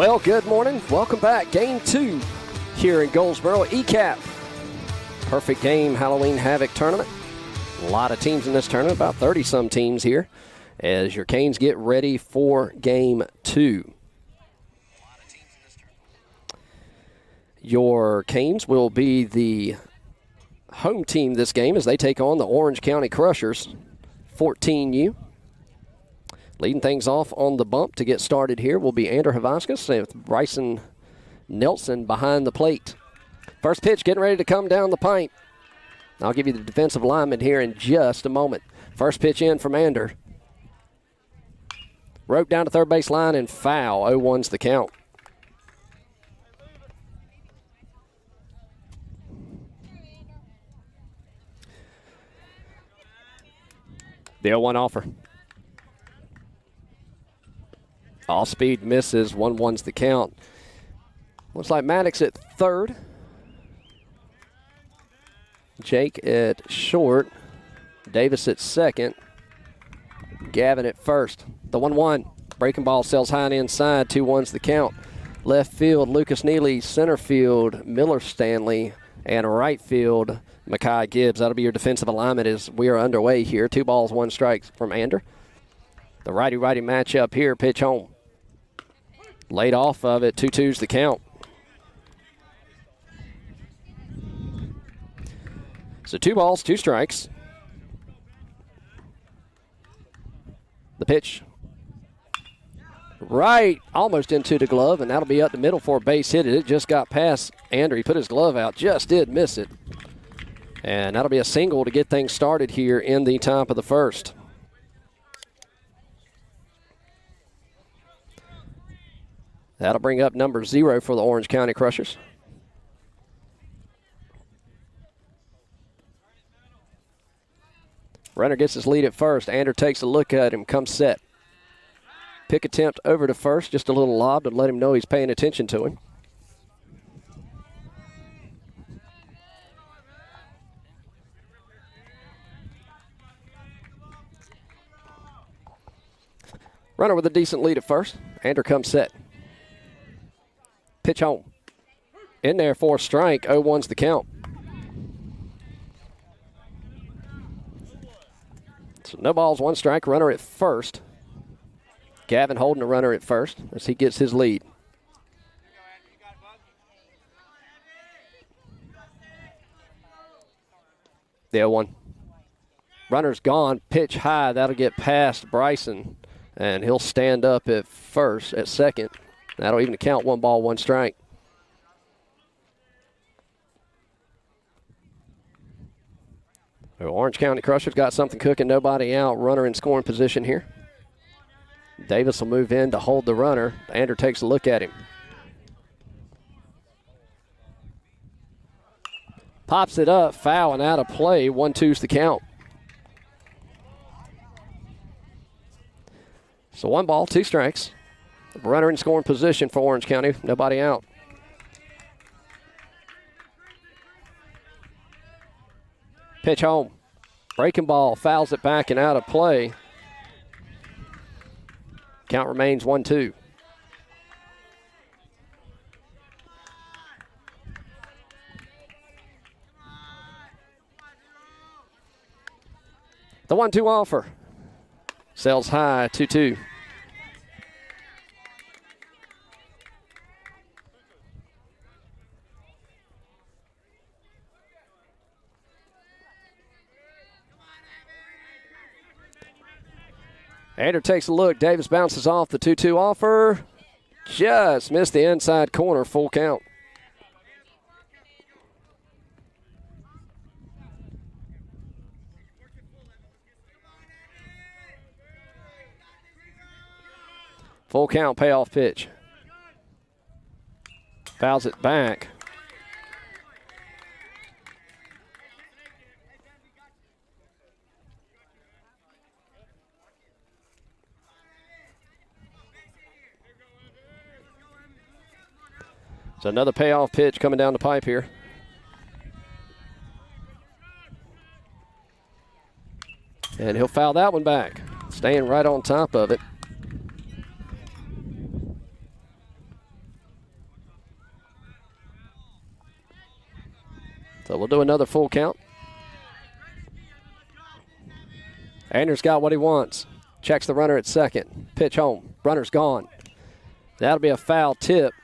Well, good morning. Welcome back. Game 2 here in Goldsboro. ECAP. Perfect Game Halloween Havoc Tournament. A lot of teams in this tournament, about 30-some teams here, as your Canes get ready for Game 2. Your Canes will be the home team this game as they take on the Orange County Crushers, 14U. Leading things off on the bump to get started here will be Andrew Havaskas with Bryson Nelson behind the plate. First pitch getting ready to come down the pipe. I'll give you the defensive lineman here in just a moment. First pitch in from Ander. Rope down to third base line and foul. 0-1's the count. The 0-1 offer. All speed misses. 1-1's the count. Looks like Maddox at third. Jake at short. Davis at second. Gavin at first. The 1-1. Breaking ball sails high and inside. 2-1's the count. Left field, Lucas Neely. Center field, Miller Stanley. And right field, Makai Gibbs. That'll be your defensive alignment as we are underway here. 2 balls, 1 strike from Ander. The righty-righty matchup here. Pitch home. Laid off of it. 2-2's the count. So 2 balls, 2 strikes. The pitch. Right, almost into the glove, and that'll be up the middle for a base hit. It just got past Andrew. He put his glove out, just did miss it. And that'll be a single to get things started here in the top of the first. That'll bring up number 0 for the Orange County Crushers. Runner gets his lead at first. Ander takes a look at him, comes set. Pick attempt over to first, just a little lob to let him know he's paying attention to him. Runner with a decent lead at first. Ander comes set. Pitch home. In there for a strike. 0-1's the count. So no balls, 1 strike. Runner at first. Gavin holding the runner at first as he gets his lead. The 0-1. Runner's gone. Pitch high. That'll get past Bryson. And he'll stand up at second. That'll even count. 1 ball, 1 strike. So Orange County Crushers got something cooking. Nobody out. Runner in scoring position here. Davis will move in to hold the runner. Ander takes a look at him. Pops it up. Foul and out of play. 1-2's the count. So 1 ball, 2 strikes. Runner in scoring position for Orange County. Nobody out. Pitch home. Breaking ball. Fouls it back and out of play. Count remains 1-2. The 1-2 offer. Sails high, 2-2. Ander takes a look. Davis bounces off the 2-2 offer. Just missed the inside corner. Full count. Full count payoff pitch. Fouls it back. So another payoff pitch coming down the pipe here. And he'll foul that one back. Staying right on top of it. So we'll do another full count. Anders got what he wants. Checks the runner at second. Pitch home. Runner's gone. That'll be a foul tip.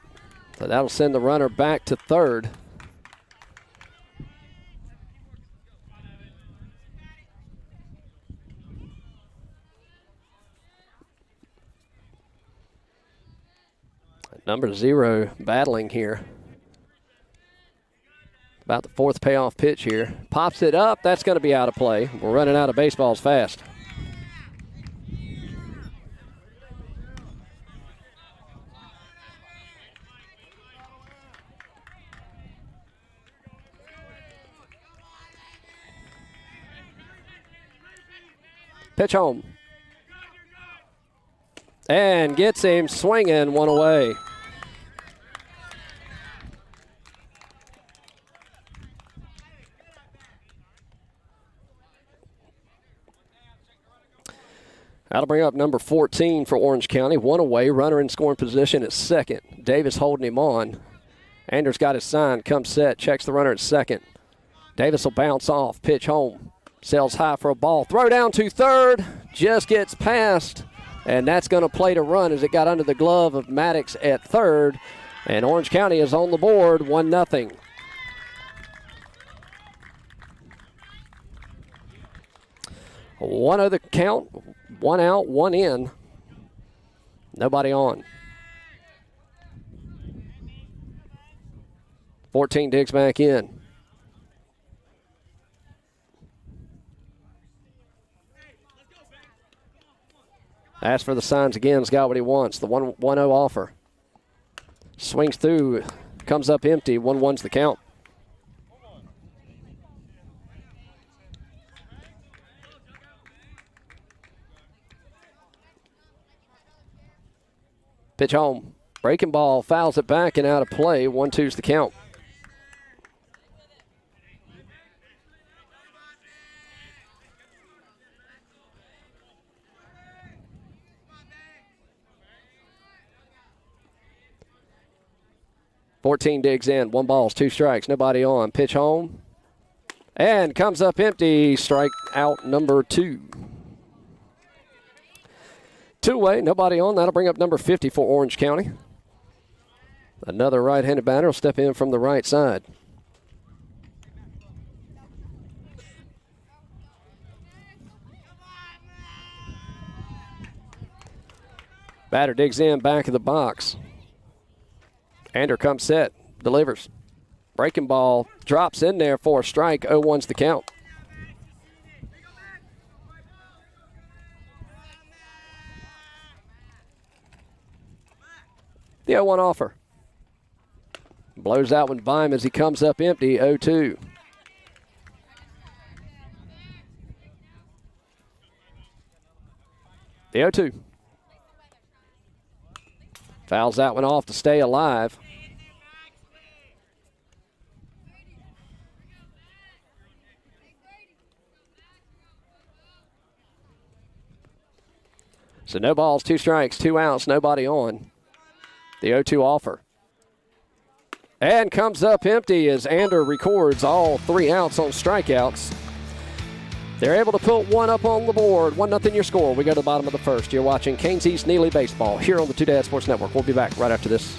So that'll send the runner back to third. Number 0 battling here. About the fourth payoff pitch here. Pops it up. That's going to be out of play. We're running out of baseballs fast. Pitch home. And gets him swinging, one away. That'll bring up number 14 for Orange County. One away, runner in scoring position at second. Davis holding him on. Anders got his sign, comes set, checks the runner at second. Davis will bounce off, pitch home. Sails high for a ball. Throw down to third, just gets past. And that's going to play to run as it got under the glove of Maddox at third. And Orange County is on the board, 1-0. One other count, one out, one in. Nobody on. 14 digs back in. Asks for the signs again. Has got what he wants. The 1-0 offer. Swings through. Comes up empty. 1-1's the count. Pitch home. Breaking ball. Fouls it back and out of play. 1-2's the count. Fourteen digs in, 1 ball, 2 strikes, nobody on. Pitch home, and comes up empty. Strike out number 2. 2-way, nobody on. That'll bring up number 50 for Orange County. Another right-handed batter will step in from the right side. Batter digs in, back of the box. Ander comes set, delivers. Breaking ball, drops in there for a strike. 0-1's the count. The 0-1 offer. Blows that one by him as he comes up empty. 0-2. The 0-2. Fouls that one off to stay alive. So no balls, 2 strikes, 2 outs, nobody on. The 0-2 offer. And comes up empty as Ander records all 3 outs on strikeouts. They're able to put one up on the board. 1-0 your score. We go to the bottom of the first. You're watching Canes East-Neely Baseball here on the Two Dad Sports Network. We'll be back right after this.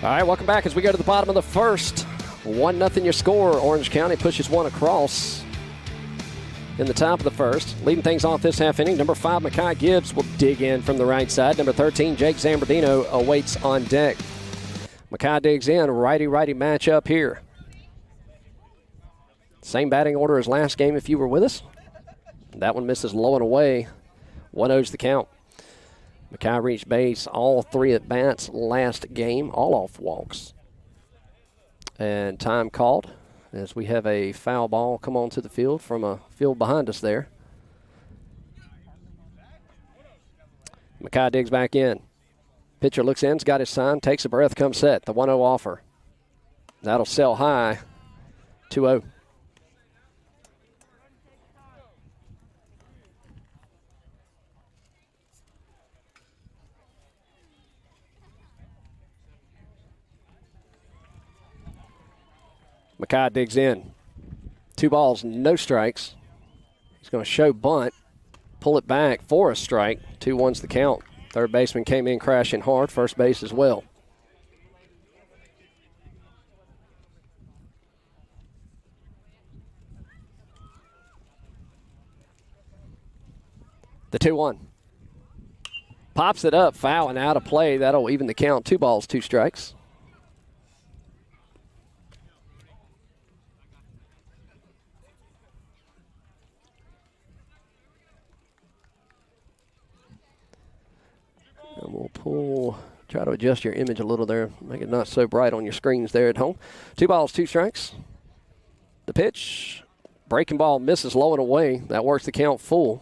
All right, welcome back as we go to the bottom of the first. 1-0 your score. Orange County pushes one across in the top of the first. Leading things off this half inning, number 5, Makai Gibbs will dig in from the right side. Number 13, Jake Zambardino awaits on deck. Makai digs in, righty-righty matchup here. Same batting order as last game if you were with us. That one misses low and away. 1-0's the count. Makai reached base all 3 at-bats last game, all off walks. And time called as we have a foul ball come onto the field from a field behind us there. Makai digs back in. Pitcher looks in, has got his sign, takes a breath, comes set. The 1-0 offer. That'll sell high. 2-0. Makai digs in. 2 balls, no strikes. He's going to show bunt, pull it back for a strike. 2-1's the count. Third baseman came in crashing hard, first base as well. The 2-1. Pops it up, foul and out of play. That'll even the count. 2 balls, 2 strikes. And we'll try to adjust your image a little there, make it not so bright on your screens there at home. 2 balls, 2 strikes. The pitch, breaking ball misses low and away. That works the count full.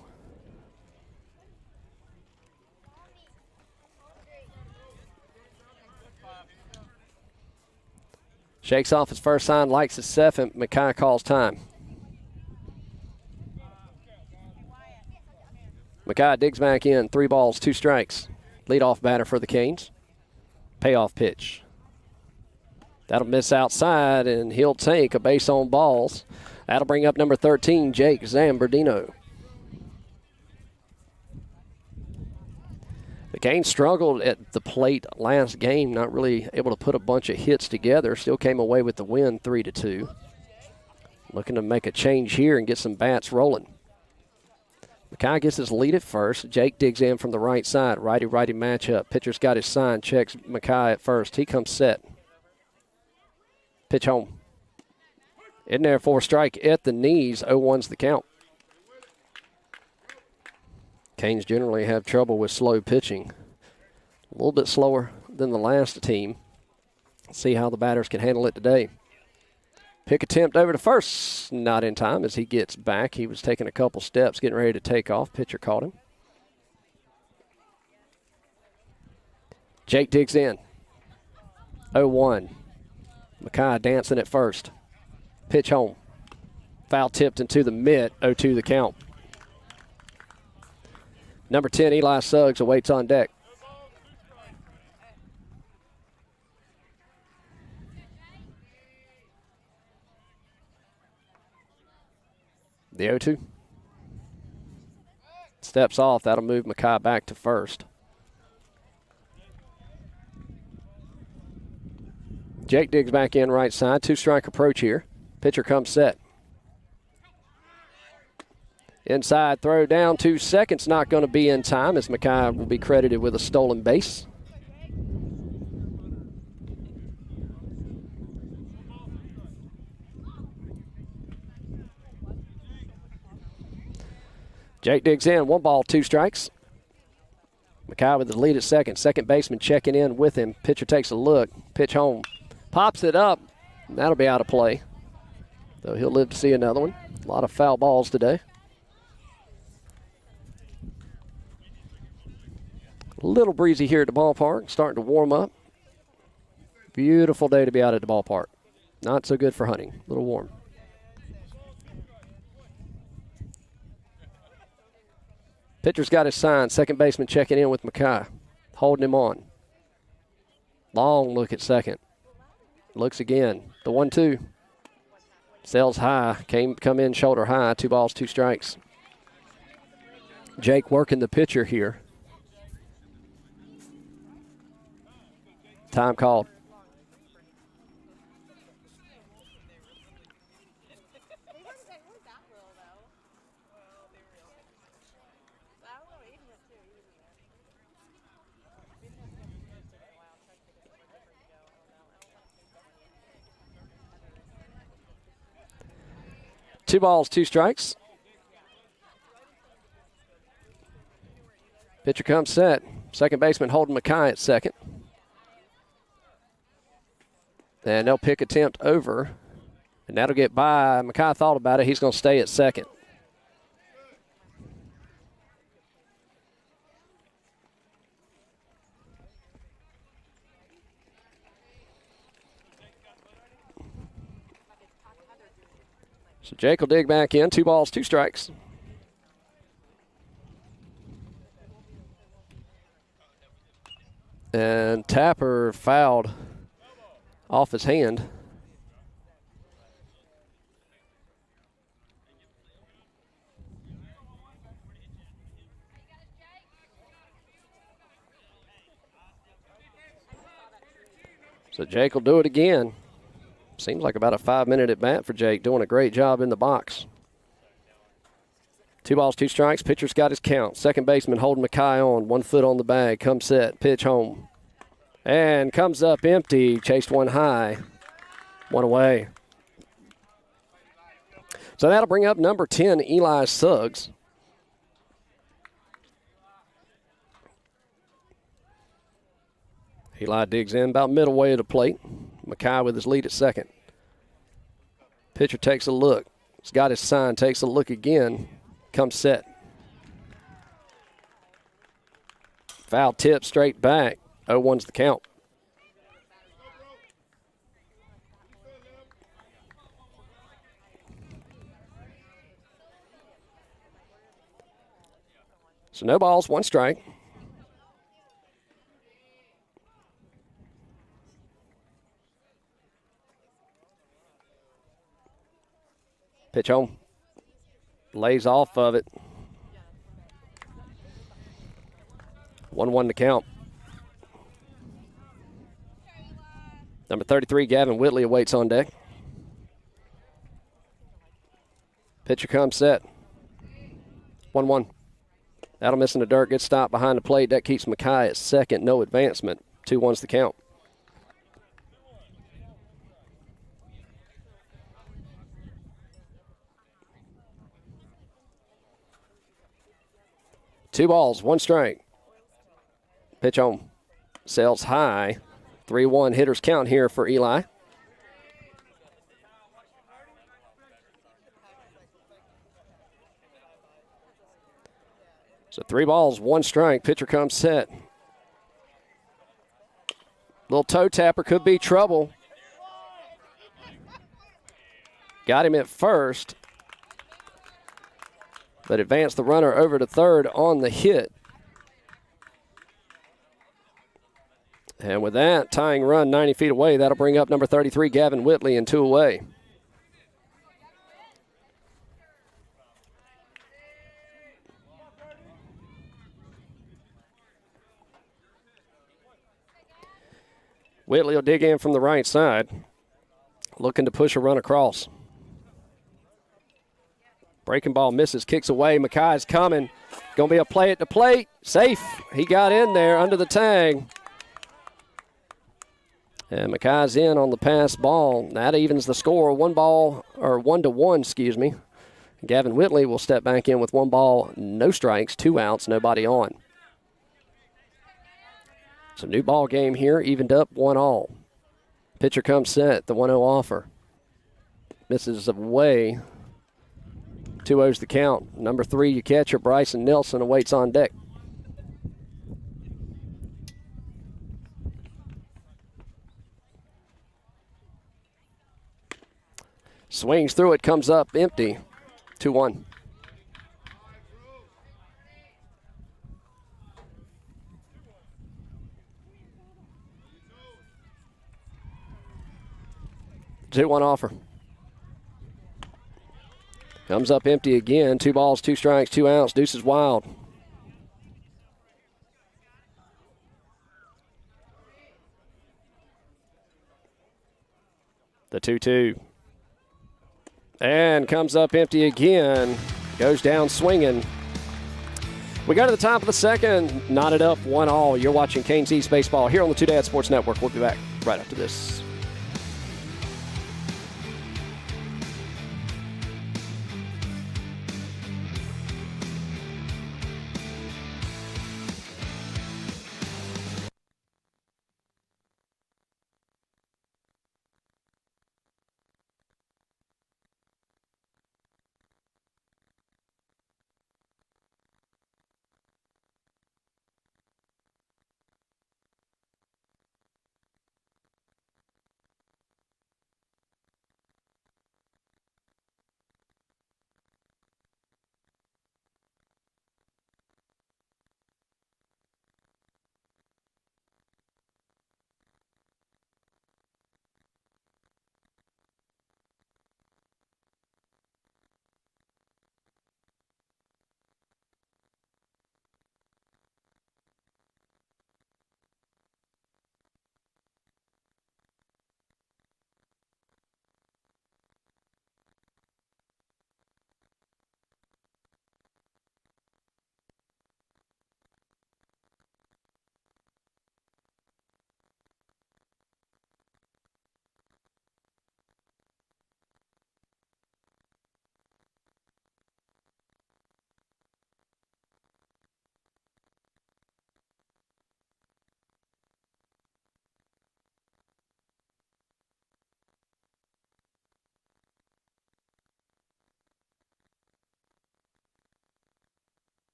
Shakes off his first sign, likes his second. Makai calls time. Makai digs back in, 3 balls, 2 strikes. Leadoff batter for the Canes. Payoff pitch. That'll miss outside, and he'll take a base on balls. That'll bring up number 13, Jake Zambardino. The Canes struggled at the plate last game, not really able to put a bunch of hits together. Still came away with the win 3-2. Looking to make a change here and get some bats rolling. Makai gets his lead at first. Jake digs in from the right side. Righty-righty matchup. Pitcher's got his sign. Checks Makai at first. He comes set. Pitch home. In there for a strike at the knees. 0-1's the count. Canes generally have trouble with slow pitching. A little bit slower than the last team. See how the batters can handle it today. Pick attempt over to first. Not in time as he gets back. He was taking a couple steps, getting ready to take off. Pitcher caught him. Jake digs in. 0-1. Makai dancing at first. Pitch home. Foul tipped into the mid. 0-2 the count. Number 10, Eli Suggs, awaits on deck. The 0-2. Steps off. That'll move Makai back to first. Jake digs back in right side. 2-strike approach here. Pitcher comes set. Inside throw down 2 seconds. Not going to be in time as Makai will be credited with a stolen base. Jake digs in. 1 ball, 2 strikes. Makai with the lead at second. Second baseman checking in with him. Pitcher takes a look. Pitch home. Pops it up. That'll be out of play. Though he'll live to see another one. A lot of foul balls today. A little breezy here at the ballpark. Starting to warm up. Beautiful day to be out at the ballpark. Not so good for hunting. A little warm. Pitcher's got his sign. Second baseman checking in with Makai. Holding him on. Long look at second. Looks again. The 1-2. Sails high. Come in shoulder high. 2 balls, 2 strikes. Jake working the pitcher here. Time called. 2 balls, 2 strikes. Pitcher comes set. Second baseman Holden Mackay at second. And they'll pick attempt over. And that'll get by. Mackay thought about it. He's going to stay at second. So Jake will dig back in. 2 balls, 2 strikes. And Tapper fouled off his hand. So Jake will do it again. Seems like about a 5-minute at bat for Jake, doing a great job in the box. 2 balls, 2 strikes. Pitcher's got his count. Second baseman Holden Mackay on. 1 foot on the bag. Comes set. Pitch home. And comes up empty. Chased one high. 1 away. So that'll bring up number 10, Eli Suggs. Eli digs in about middle way of the plate. Mackay with his lead at second. Pitcher takes a look. He's got his sign. Takes a look again. Comes set. Foul tip straight back. 0-1's the count. So no balls, 1 strike. Pitch home. Lays off of it. 1-1 to count. Number 33, Gavin Whitley, awaits on deck. Pitcher comes set. 1-1. That'll miss in the dirt. Good stop behind the plate. That keeps Mackay at second. No advancement. 2-1's the count. Two balls, 1 strike. Pitch home. Sails high. 3-1 hitters count here for Eli. So 3 balls, 1 strike. Pitcher comes set. Little toe tapper, could be trouble. Got him at first, but advanced the runner over to third on the hit. And with that, tying run 90 feet away, that'll bring up number 33, Gavin Whitley, and 2 away. Whitley will dig in from the right side, looking to push a run across. Breaking ball misses, kicks away. Mackay's coming. Going to be a play at the plate. Safe. He got in there under the tag. And Mackay's in on the pass ball. That evens the score. 1-1, excuse me. Gavin Whitley will step back in with 1 ball, no strikes, 2 outs, nobody on. It's a new ball game here, evened up 1-1. Pitcher comes set, the 1-0 offer. Misses away. 2-0's the count. Number 3, your catcher, Bryson Nelson, awaits on deck. Swings through it, comes up empty. 2-1. Two-one offer. Comes up empty again. 2 balls, 2 strikes, 2 outs. Deuce is wild. The 2-2. And comes up empty again. Goes down swinging. We go to the top of the second. Knotted up 1-1. You're watching Canes East Baseball here on the Two Dad Sports Network. We'll be back right after this.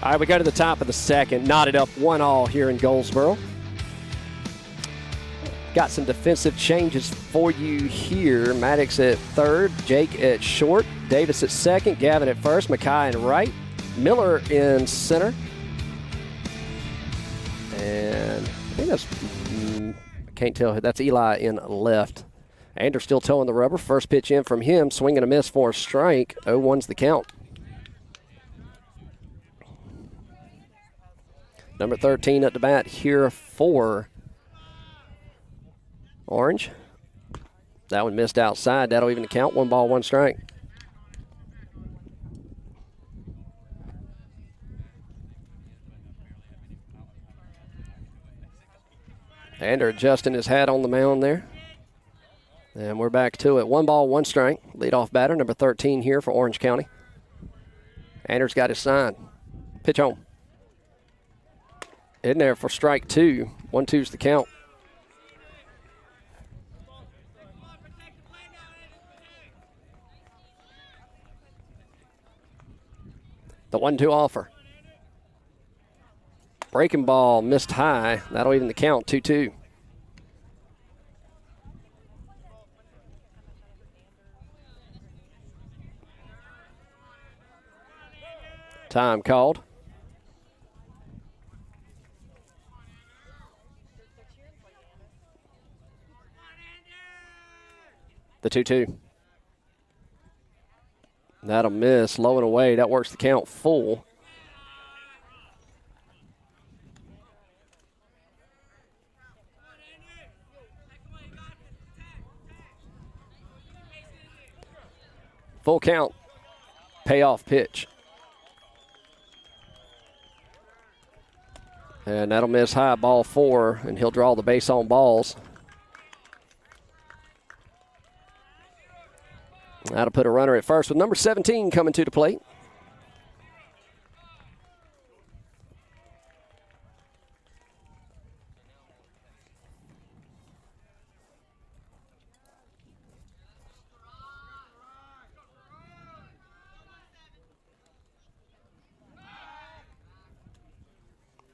All right, we go to the top of the second. Knotted up 1-1 here in Goldsboro. Got some defensive changes for you here. Maddox at third, Jake at short, Davis at second, Gavin at first, Mackay in right, Miller in center. And I think that's, I can't tell, that's Eli in left. Anders still towing the rubber. First pitch in from him, swing and a miss for a strike. 0-1's the count. Number 13 at the bat here for Orange. That one missed outside. That'll even count. 1 ball, 1 strike. Ander adjusting his hat on the mound there. And we're back to it. 1 ball, 1 strike. Leadoff batter, number 13 here for Orange County. Ander's got his sign. Pitch home. In there for strike 2. 1-2's the count. The 1-2 offer. Breaking ball missed high. That'll even the count. 2-2. Time called. The 2-2. That'll miss. Low and away. That works the count full. Full count. Payoff pitch. And that'll miss high, ball 4, and he'll draw the base on balls. That'll put a runner at first with number 17 coming to the plate.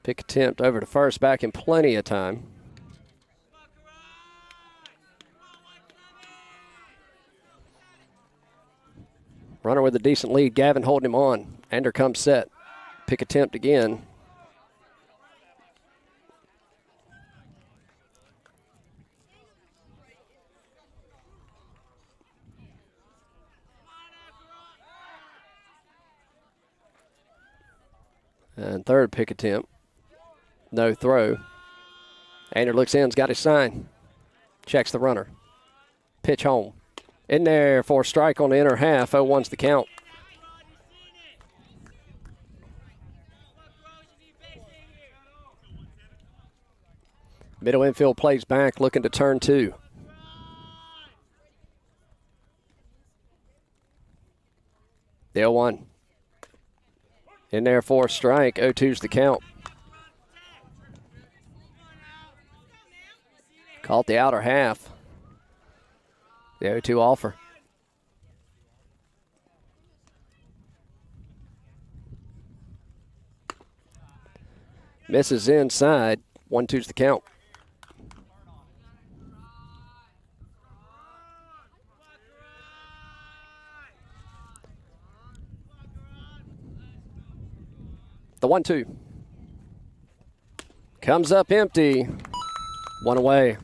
Pick attempt over to first, back in plenty of time. Runner with a decent lead. Gavin holding him on. Ander comes set. Pick attempt again. And third pick attempt. No throw. Ander looks in, has got his sign. Checks the runner. Pitch home. In there for a strike on the inner half. 0-1's the count. Middle infield plays back, looking to turn 2. The 0-1. In there for a strike. 0-2's the count. Caught the outer half. The 0-2 offer. Misses inside. 1-2's the count. The 1-2. Comes up empty. 1 away.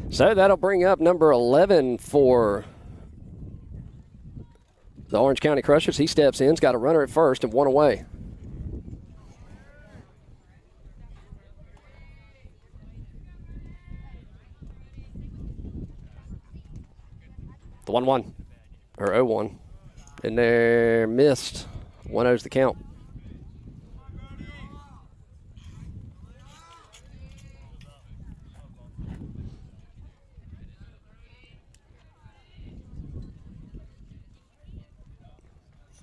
So that'll bring up number 11 for the Orange County Crushers. He steps in, has got a runner at first and 1 away. The 1-1, or 0-1. In there, missed. 1-0's the count.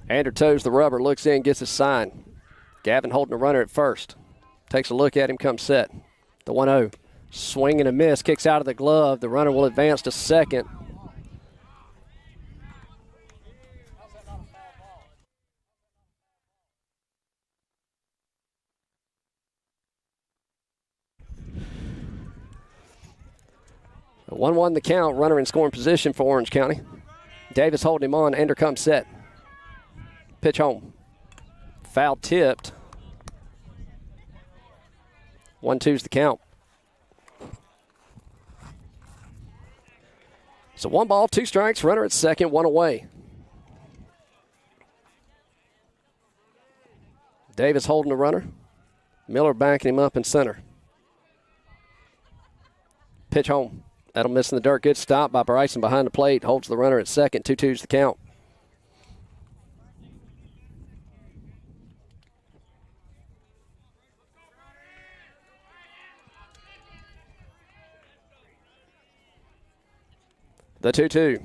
Ander toes the rubber, looks in, gets his sign. Gavin holding the runner at first. Takes a look at him, comes set. The 1-0. Swing and a miss, kicks out of the glove. The runner will advance to second. 1-1 the count, runner in scoring position for Orange County. Davis holding him on, Ander comes set. Pitch home. Foul tipped. 1-2's the count. So 1 ball, 2 strikes, runner at second, 1 away. Davis holding the runner. Miller backing him up in center. Pitch home. That'll miss in the dirt. Good stop by Bryson behind the plate. Holds the runner at second. 2-2's the count. The 2-2.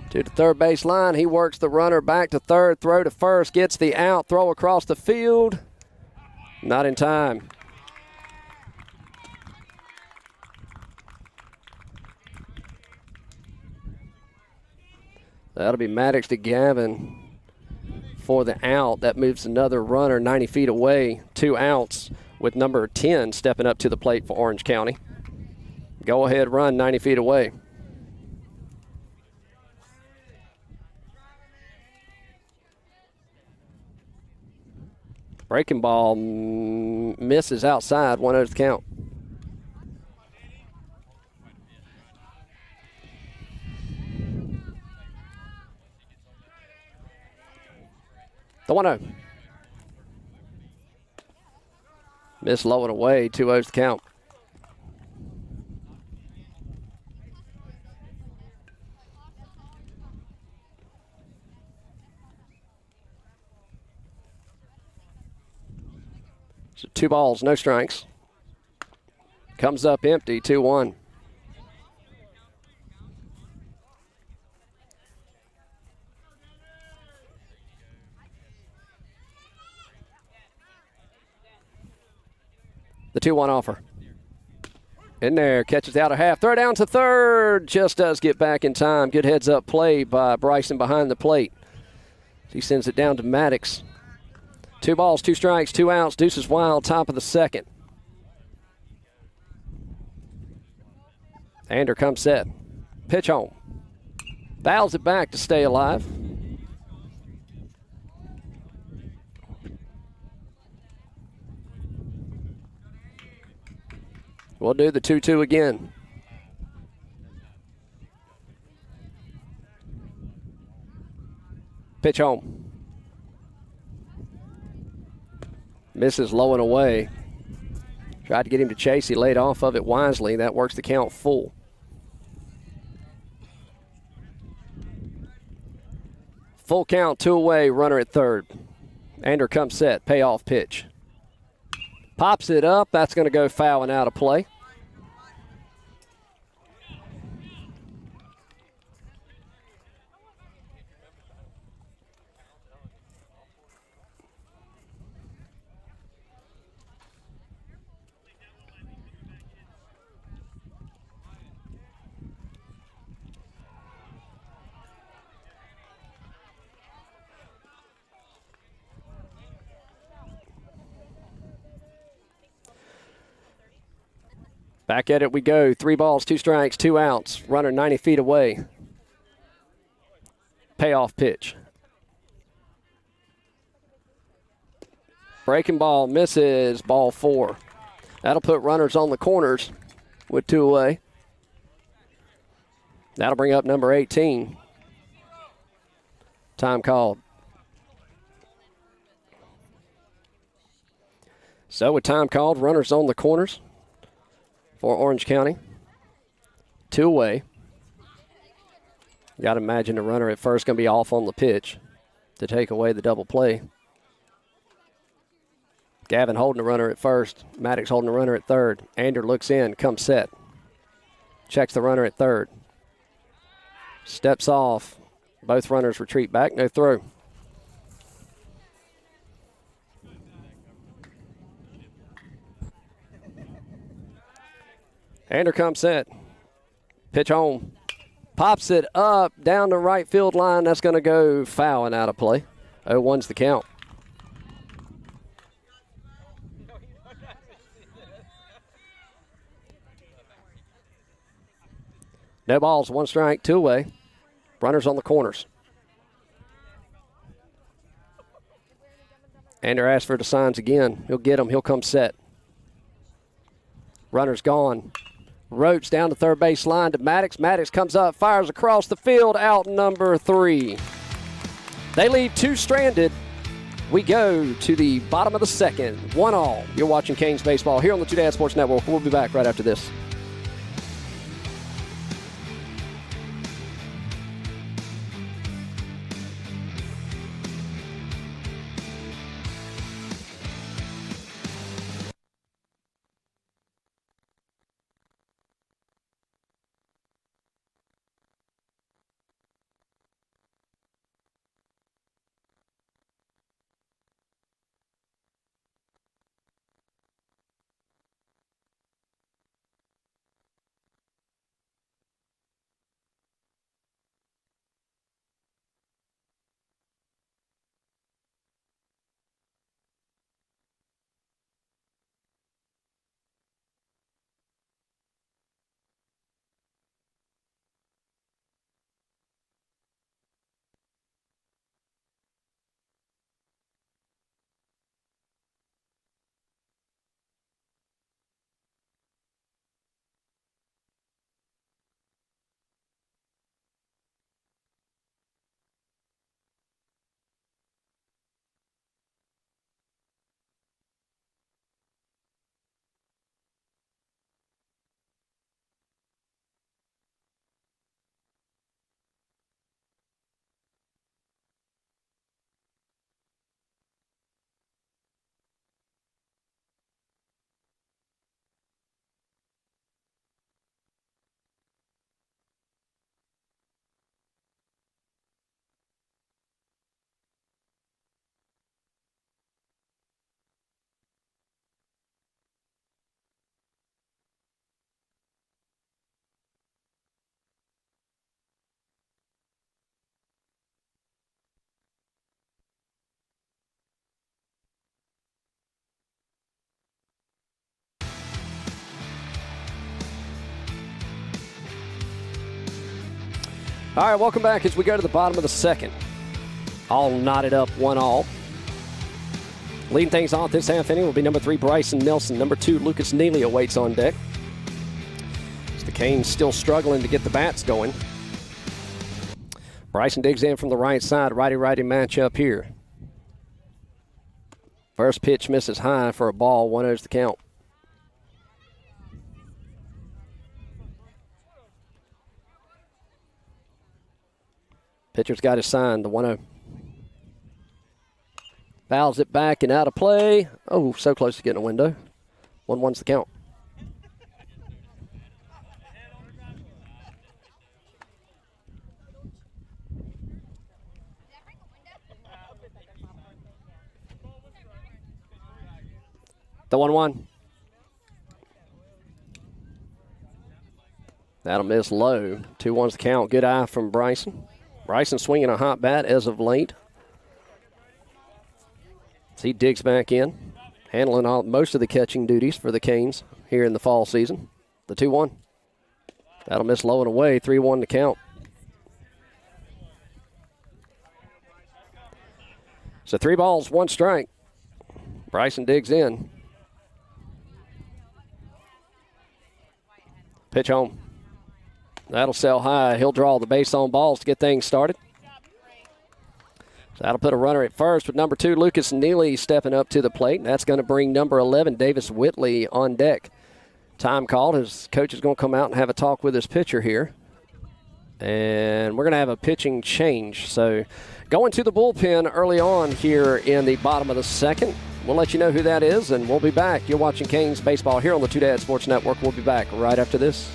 To the third base line. He works the runner back to third. Throw to first. Gets the out. Throw across the field. Not in time. That'll be Maddox to Gavin for the out. That moves another runner 90 feet away. 2 outs with number 10 stepping up to the plate for Orange County. Go ahead run 90 feet away. Breaking ball misses outside, 1-0 the count. The 1-0. Miss low and away, 2-0's the count. So 2 balls, no strikes. Comes up empty, 2-1. The 2-1 offer. In there, catches the outer half. Throw down to third. Just does get back in time. Good heads-up play by Bryson behind the plate. He sends it down to Maddox. 2 balls, 2 strikes, 2 outs. Deuces wild, top of the second. Ander comes set. Pitch home. Fouls it back to stay alive. We'll do the 2-2 again. Pitch home. Misses low and away. Tried to get him to chase. He laid off of it wisely. That works the count full. Full count, 2 away, runner at third. Ander comes set, payoff pitch. Pops it up. That's going to go foul and out of play. Back at it we go. 3 balls, 2 strikes, 2 outs. Runner 90 feet away. Payoff pitch. Breaking ball misses. Ball 4. That'll put runners on the corners with 2 away. That'll bring up number 18. Time called. So with time called, runners on the corners for Orange County. 2 away. You got to imagine the runner at first going to be off on the pitch to take away the double play. Gavin holding the runner at first. Maddox holding the runner at third. Ander looks in, comes set. Checks the runner at third. Steps off. Both runners retreat back, no throw. Ander comes set. Pitch home. Pops it up down the right field line. That's going to go foul and out of play. 0-1's the count. No balls, 1 strike, 2 away. Runners on the corners. Ander Ashford assigns again. He'll get him. He'll come set. Runner's gone. Roach down the third base line to Maddox. Maddox comes up, fires across the field, out number 3. They leave 2 stranded. We go to the bottom of the second. 1-all. You're watching Canes baseball here on the Two Dad Sports Network. We'll be back right after this. All right, welcome back as we go to the bottom of the second. All knotted up, 1-all. Leading things off this half inning will be number 3, Bryson Nelson. Number 2, Lucas Neely awaits on deck. As the Canes still struggling to get the bats going. Bryson digs in from the right side, righty-righty matchup here. First pitch misses high for a ball, 1-0's the count. Pitcher's got his sign, the 1-0. Fouls it back and out of play. Oh, so close to getting a window. 1-1's the count. The 1-1. That'll miss low. 2-1's the count. Good eye from Bryson. Bryson swinging a hot bat as of late. As he digs back in, handling most of the catching duties for the Canes here in the fall season. The 2-1. That'll miss low and away. 3-1 to count. So 3 balls, 1 strike. Bryson digs in. Pitch home. That'll sail high. He'll draw the base on balls to get things started. So that'll put a runner at first with number 2, Lucas Neely, stepping up to the plate. That's going to bring number 11, Davis Whitley, on deck. Time called. His coach is going to come out and have a talk with his pitcher here. And we're going to have a pitching change. So going to the bullpen early on here in the bottom of the second. We'll let you know who that is, and we'll be back. You're watching Canes baseball here on the Two Dad Sports Network. We'll be back right after this.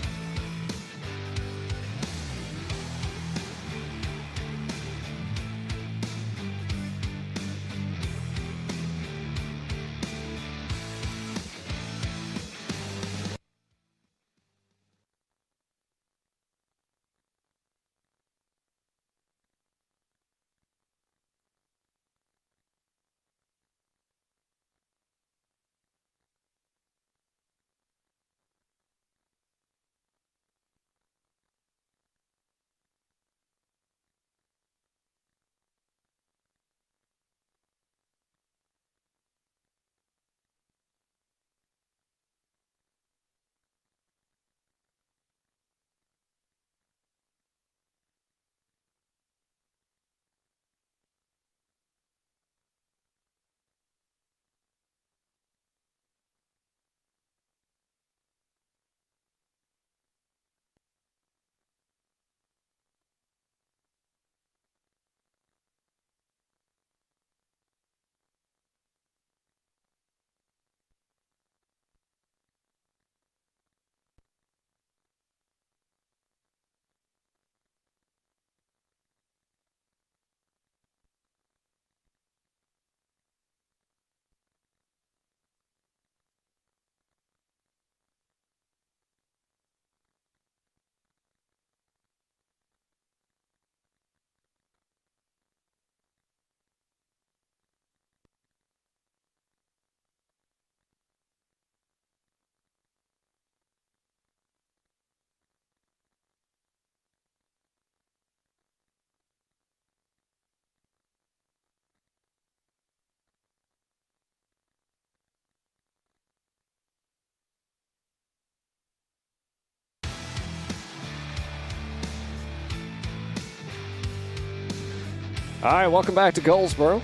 All right, welcome back to Goldsboro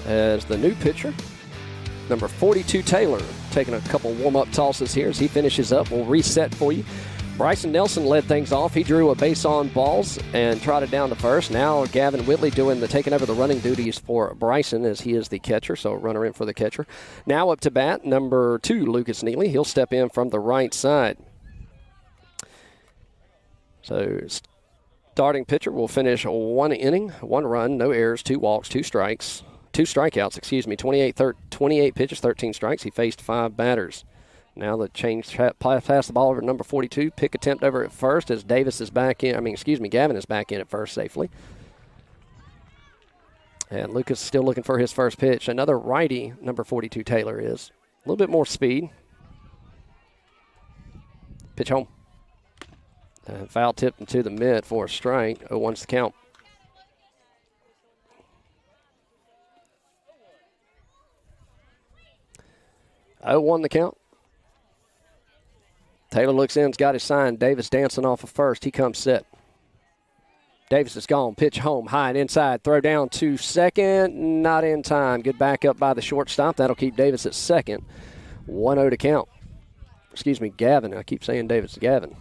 as the new pitcher, number 42, Taylor, taking a couple warm-up tosses here as he finishes up. We'll reset for you. Bryson Nelson led things off. He drew a base on balls and trotted down to first. Now Gavin Whitley taking over the running duties for Bryson as he is the catcher, so runner in for the catcher. Now up to bat, number 2, Lucas Neely. He'll step in from the right side. So starting pitcher will finish 1 inning, 1 run, no errors, 2 walks, 2 strikeouts, 28 pitches, 13 strikes. He faced 5 batters. Now the change pass the ball over to number 42. Pick attempt over at first as Gavin is back in at first safely. And Lucas still looking for his first pitch. Another righty, number 42, Taylor is. A little bit more speed. Pitch home. And foul tipped into the mid for a strike. 0-1's the count. The count. Taylor looks in, has got his sign. Davis dancing off of first. He comes set. Davis is gone. Pitch home, high and inside. Throw down to second. Not in time. Good backup by the shortstop. That'll keep Davis at second. 1-0 to count. Gavin. I keep saying Davis. Gavin.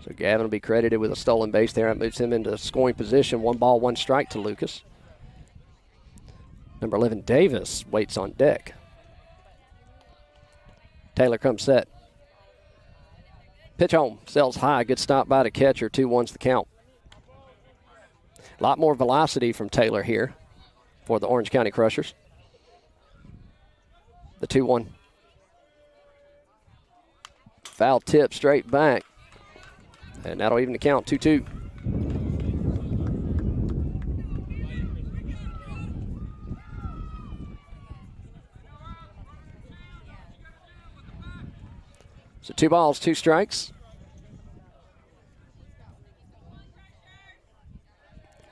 So Gavin will be credited with a stolen base there. That moves him into scoring position. 1 ball, 1 strike to Lucas. Number 11, Davis, waits on deck. Taylor comes set. Pitch home, sails high. Good stop by the catcher. 2-1's the count. A lot more velocity from Taylor here for the Orange County Crushers. The 2-1. Foul tip straight back. And that'll even the count, 2-2. So 2 balls, 2 strikes.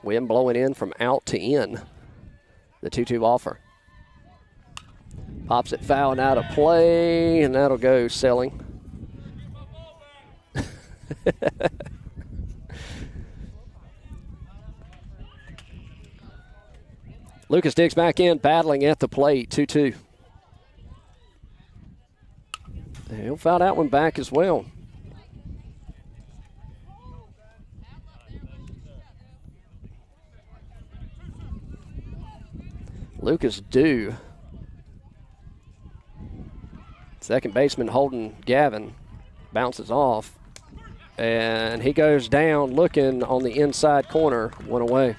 Wind blowing in from out to in. The 2-2 offer. Pops it foul and out of play, and that'll go selling. Lucas digs back in, battling at the plate, 2-2. He'll foul that one back as well. Lucas due. Second baseman holding Gavin. Bounces off. And he goes down looking on the inside corner. 1 away.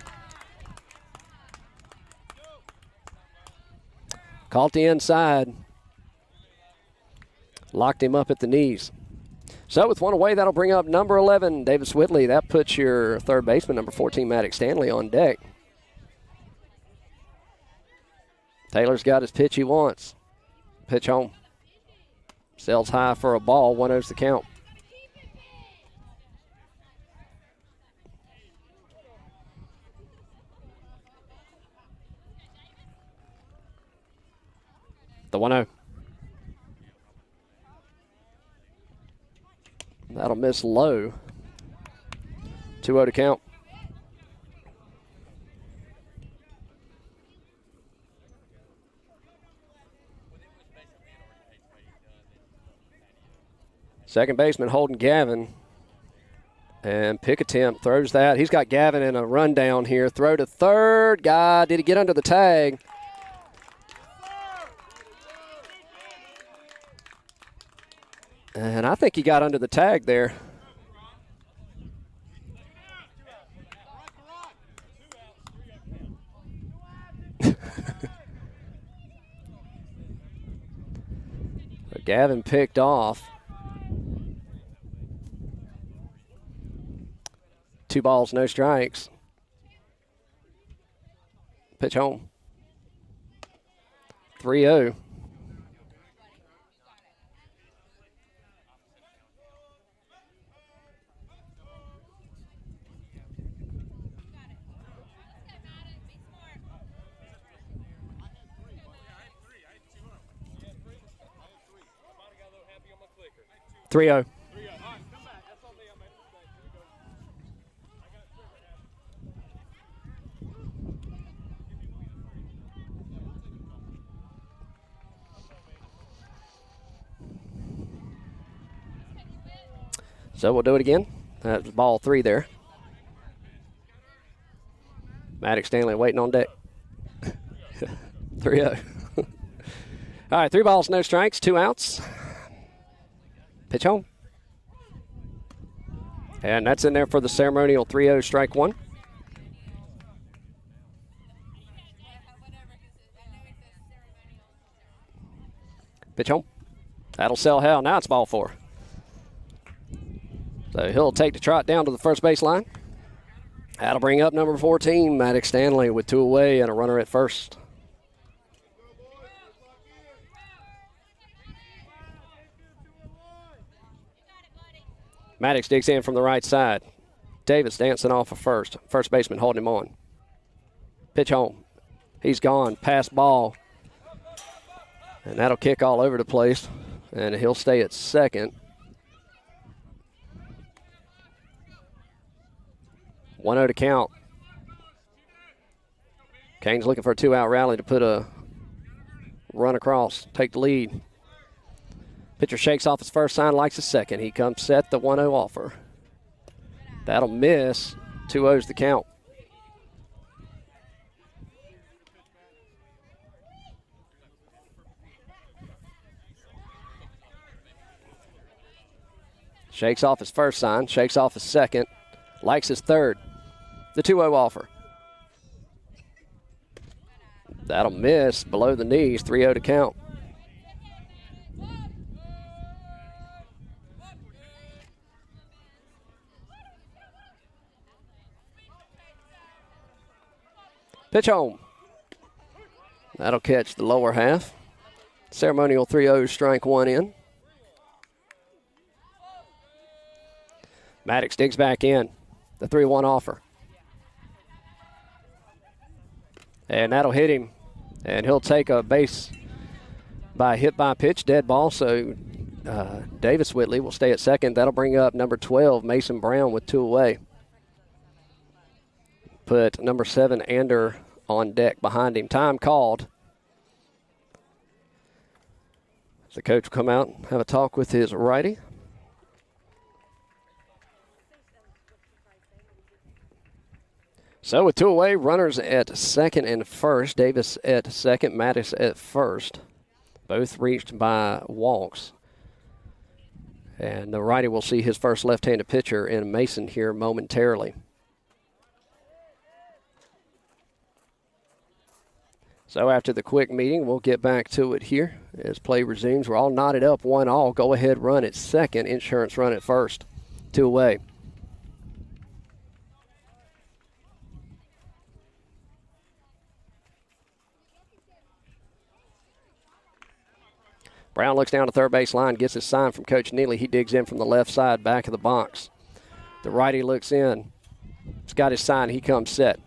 Caught the inside. Locked him up at the knees. So with 1 away, that'll bring up number 11, Davis Whitley. That puts your third baseman, number 14, Maddox Stanley, on deck. Taylor's got his pitch he wants. Pitch home. Sails high for a ball. 1-0's the count. The 1-0. That'll miss low. 2-0 to count. Second baseman holding Gavin. And pick attempt, throws that. He's got Gavin in a rundown here. Throw to third. Guy, did he get under the tag? And I think he got under the tag there. Gavin picked off. 2 balls, no strikes. Pitch home. 3-0. Three-oh. So we'll do it again. That's ball 3 there. Maddox Stanley waiting on deck. 3-0. All right, 3 balls, no strikes, 2 outs. Pitch home. And that's in there for the ceremonial 3-0 strike 1. Pitch home. That'll sell hell. Now it's ball 4. So he'll take the trot down to the first base line. That'll bring up number 14, Maddox Stanley, with 2 away and a runner at first. Maddox digs in from the right side. Davis dancing off of first. First baseman holding him on. Pitch home. He's gone. Pass ball. And that'll kick all over the place. And he'll stay at second. 1-0 to count. Kane's looking for a 2-out rally to put a run across, take the lead. Pitcher shakes off his first sign, likes his second. He comes set, the 1-0 offer. That'll miss. 2-0's the count. Shakes off his first sign, shakes off his second, likes his third. The 2-0 offer. That'll miss below the knees, 3-0 to count. Pitch home. That'll catch the lower half. Ceremonial 3-0 strike 1 in. Maddox digs back in. The 3-1 offer. And that'll hit him. And he'll take a base by hit by pitch, dead ball. So Davis Whitley will stay at second. That'll bring up number 12, Mason Brown, with 2 away. Put number 7, Ander, on deck behind him. Time called. The coach will come out and have a talk with his righty. So with 2 away, runners at second and first. Davis at second, Maddox at first. Both reached by walks. And the righty will see his first left-handed pitcher in Mason here momentarily. So after the quick meeting, we'll get back to it here as play resumes. We're all knotted up, 1-all. Go ahead run at second, insurance run at first. 2 away. Brown looks down to third base line, gets his sign from Coach Neely. He digs in from the left side, back of the box. The righty looks in. He's got his sign. He comes set.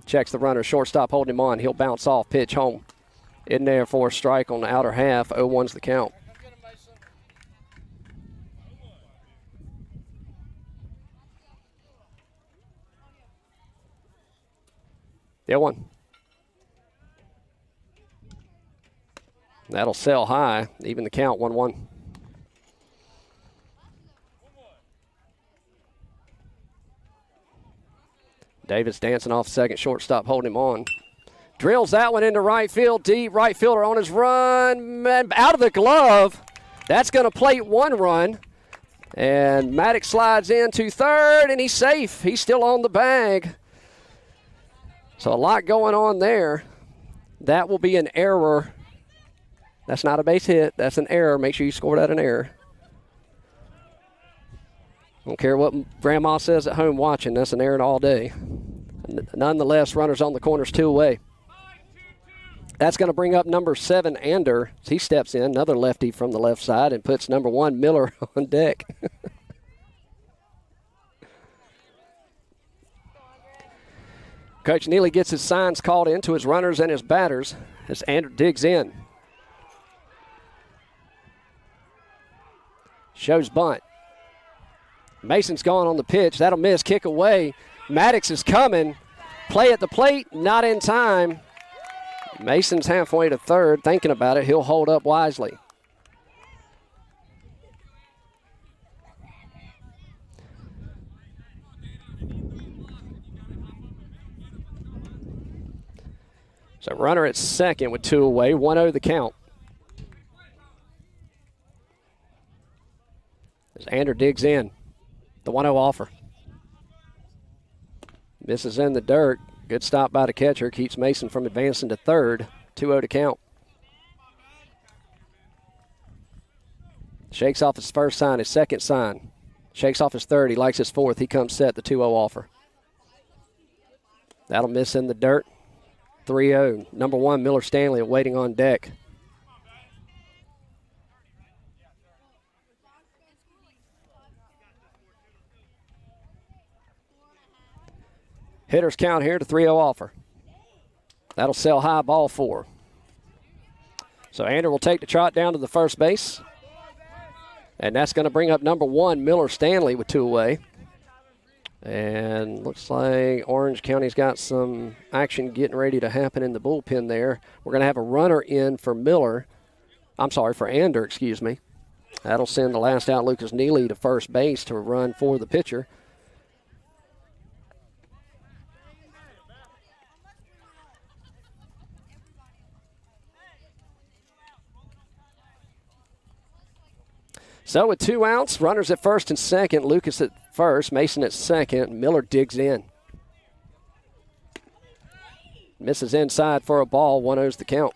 Checks the runner. Shortstop holding him on. He'll bounce off. Pitch home. In there for a strike on the outer half. 0-1's the count. The 0-1. That'll sell high. Even the count, 1-1. Davis dancing off second, shortstop holding him on. Drills that one into right field, deep. Right fielder on his run. Man, out of the glove. That's going to plate 1 run. And Maddox slides in to third, and he's safe. He's still on the bag. So a lot going on there. That will be an error. That's not a base hit. That's an error. Make sure you score that an error. Don't care what Grandma says at home watching. That's an error all day. Nonetheless, runners on the corners, 2 away. That's going to bring up number 7, Ander. He steps in, another lefty from the left side, and puts number 1, Miller, on deck. Coach Neely gets his signs called into his runners and his batters as Ander digs in. Shows bunt. Mason's gone on the pitch. That'll miss. Kick away. Maddox is coming. Play at the plate. Not in time. Mason's halfway to third. Thinking about it. He'll hold up wisely. So runner at second with 2 away, 1-0 the count. As Ander digs in, the 1-0 offer. Misses in the dirt. Good stop by the catcher. Keeps Mason from advancing to third. 2-0 to count. Shakes off his first sign, his second sign. Shakes off his third. He likes his fourth. He comes set, the 2-0 offer. That'll miss in the dirt. 3-0. Number 1, Miller Stanley waiting on deck. Hitters count here to 3-0 offer. That'll sell high, ball 4. So Ander will take the trot down to the first base. And that's going to bring up number 1, Miller Stanley with 2 away. And looks like Orange County's got some action getting ready to happen in the bullpen there. We're going to have a runner in for for Ander, excuse me. That'll send the last out, Lucas Neely, to first base to run for the pitcher. So with 2 outs, runners at first and second, Lucas at first, Mason at second, Miller digs in. Misses inside for a ball, 1-0's the count.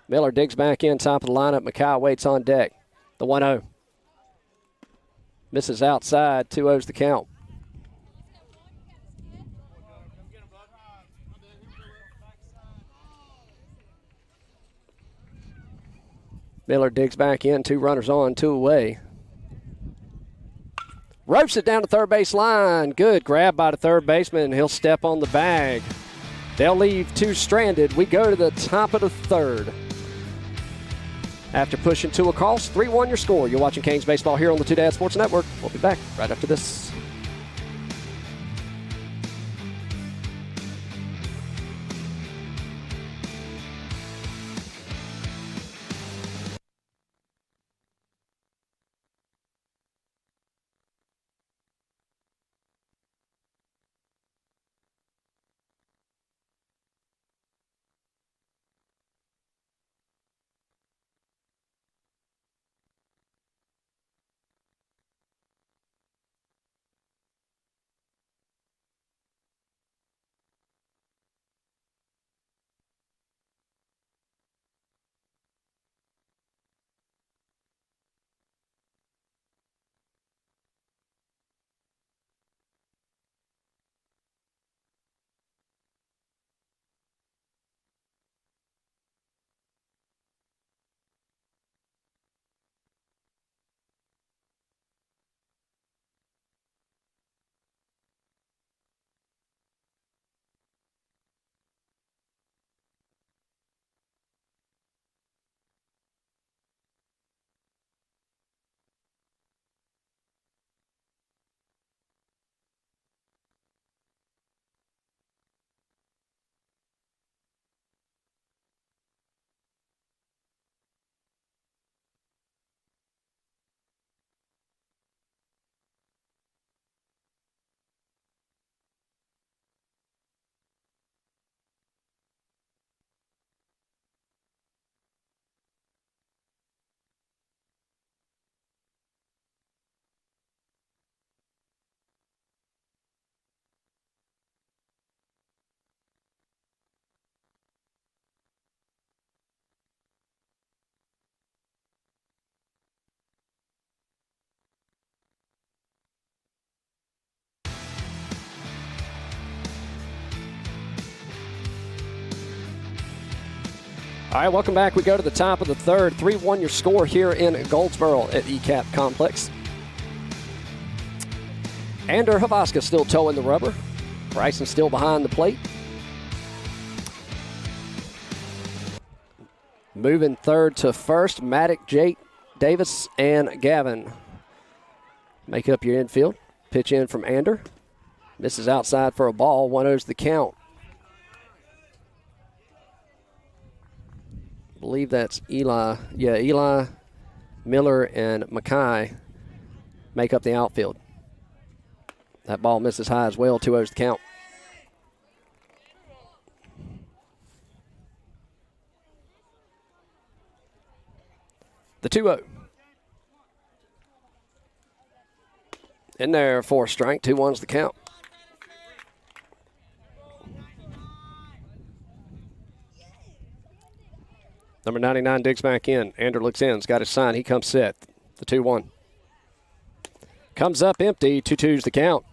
Miller digs back in, top of the lineup, Mackay waits on deck. The 1-0. Misses outside, 2-0's the count. Miller digs back in, 2 runners on, 2 away. Ropes it down the third base line. Good grab by the third baseman. He'll step on the bag. They'll leave 2 stranded. We go to the top of the third. After pushing 2 across, 3-1 your score. You're watching Canes Baseball here on the Two Dad Sports Network. We'll be back right after this. All right, welcome back. We go to the top of the third. 3-1 your score here in Goldsboro at ECAP Complex. Ander Havaska still towing the rubber. Bryson still behind the plate. Moving third to first, Maddock, Jake, Davis, and Gavin make up your infield. Pitch in from Ander. Misses outside for a ball. 1-0's the count. I believe that's Eli. Yeah, Eli, Miller, and Mackay make up the outfield. That ball misses high as well. 2-0's the count. The 2-0. In there for a strike. 2-1's the count. Number 99 digs back in. Andrew looks in. He's got his sign. He comes set. The 2-1. Comes up empty. 2-2's the count.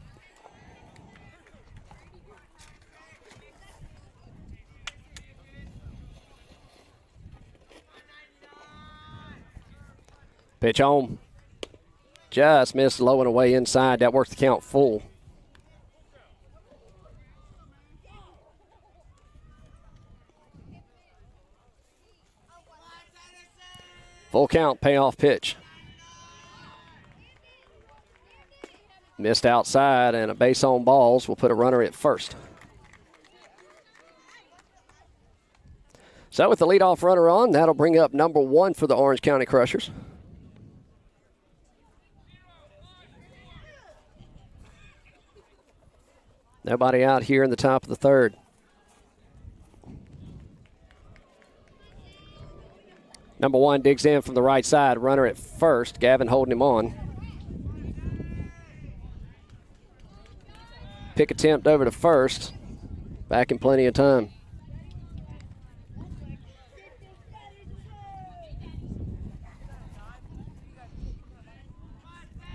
Pitch home. Just missed low and away inside. That works the count full. Full count, payoff pitch. Missed outside, and a base on balls will put a runner at first. So with the leadoff runner on, that'll bring up number 1 for the Orange County Crushers. Nobody out here in the top of the third. Number 1 digs in from the right side. Runner at first. Gavin holding him on. Pick attempt over to first. Back in plenty of time.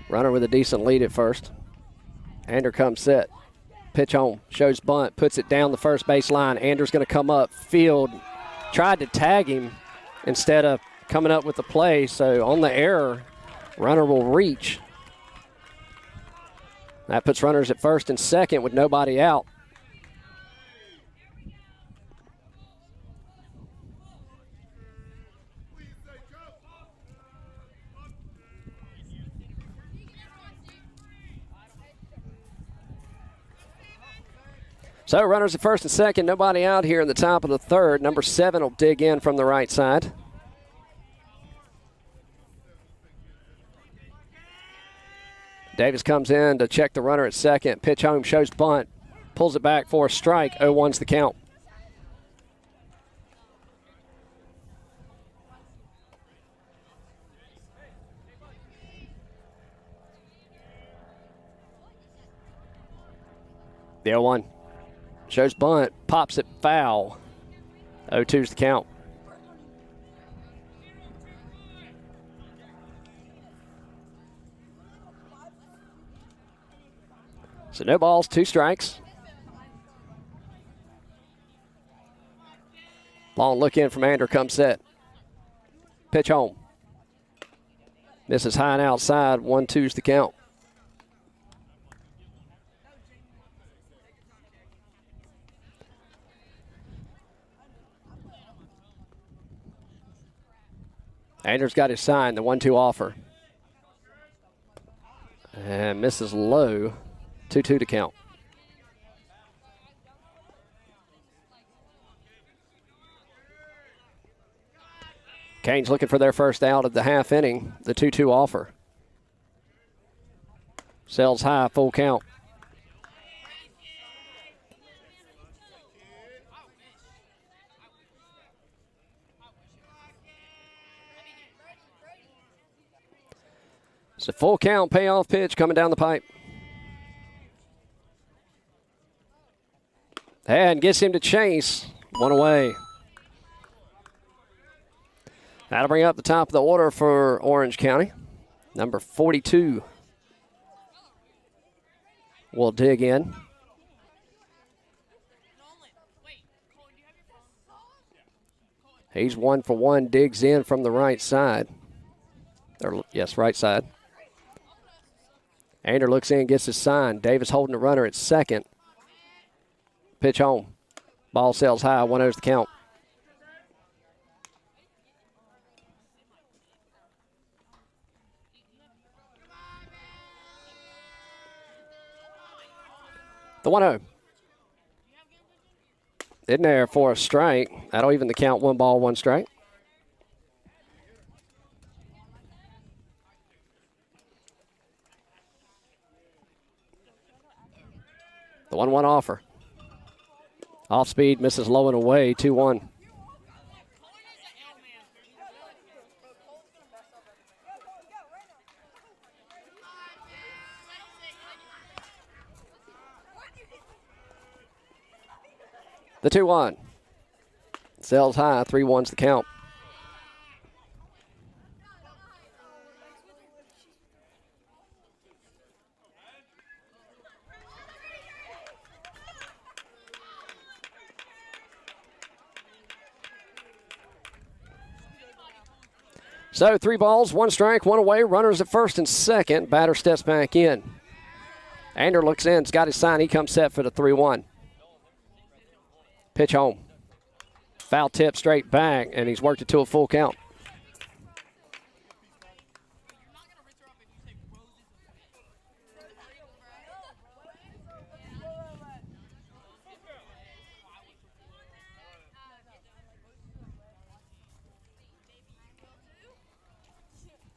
Runner with a decent lead at first. Ander comes set. Pitch home. Shows bunt. Puts it down the first base line. Ander's going to come up. Field tried to tag him instead of coming up with the play. So on the error, runner will reach. That puts runners at first and second with nobody out. So runners at first and second, nobody out here in the top of the third. Number 7 will dig in from the right side. Davis comes in to check the runner at second. Pitch home, shows bunt, pulls it back for a strike. 0-1's the count. The 0-1. Shows bunt, pops it foul. 0-2's the count. So no balls, 2 strikes. Long look in from Ander, comes set. Pitch home. Misses high and outside. 1-2's the count. Ander's got his sign, the 1-2 offer. And misses low. 2-2 to count. Canes looking for their first out of the half inning. The 2-2 offer. Sells high, full count. It's a full count payoff pitch coming down the pipe. And gets him to chase. 1 away. That'll bring up the top of the order for Orange County. Number 42 will dig in. He's 1 for 1, digs in from the right side. Yes, right side. Ander looks in, gets his sign. Davis holding the runner at second. Pitch home. Ball sails high. 1-0's the count. The 1-0. In there for a strike. That'll even the count. 1 ball, 1 strike. The 1-1 offer. Off speed, misses low and away, 2-1. The 2-1. Sails high, 3-1's the count. So 3 balls, 1 strike, 1 away. Runners at first and second. Batter steps back in. Ander looks in. He's got his sign. He comes set for the 3-1. Pitch home. Foul tip straight back, and he's worked it to a full count.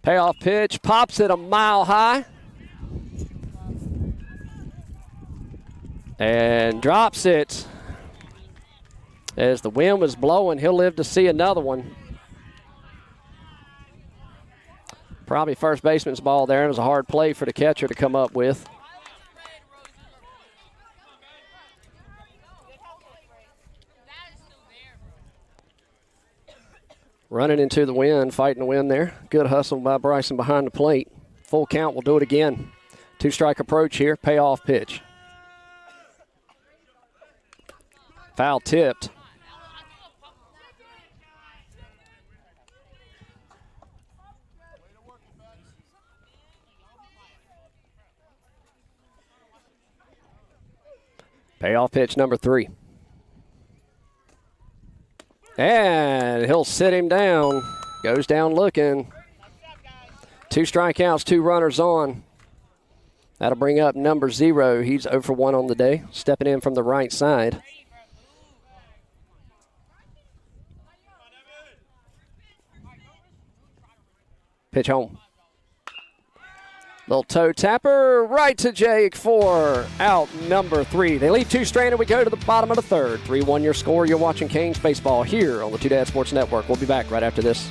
Payoff pitch, pops it a mile high. And drops it. As the wind was blowing, he'll live to see another one. Probably first baseman's ball there. It was a hard play for the catcher to come up with. Running into the wind, fighting the wind there. Good hustle by Bryson behind the plate. Full count, we'll do it again. 2-strike approach here, payoff pitch. Foul tipped. Payoff pitch number 3. And he'll sit him down. Goes down looking. 2 strikeouts, 2 runners on. That'll bring up number 0. He's 0 for 1 on the day. Stepping in from the right side. Pitch home. Little toe tapper right to Jake for out number 3. They leave 2 stranded. We go to the bottom of the 3rd. 3-1 your score. You're watching Canes baseball here on the Two Dad Sports Network. We'll be back right after this.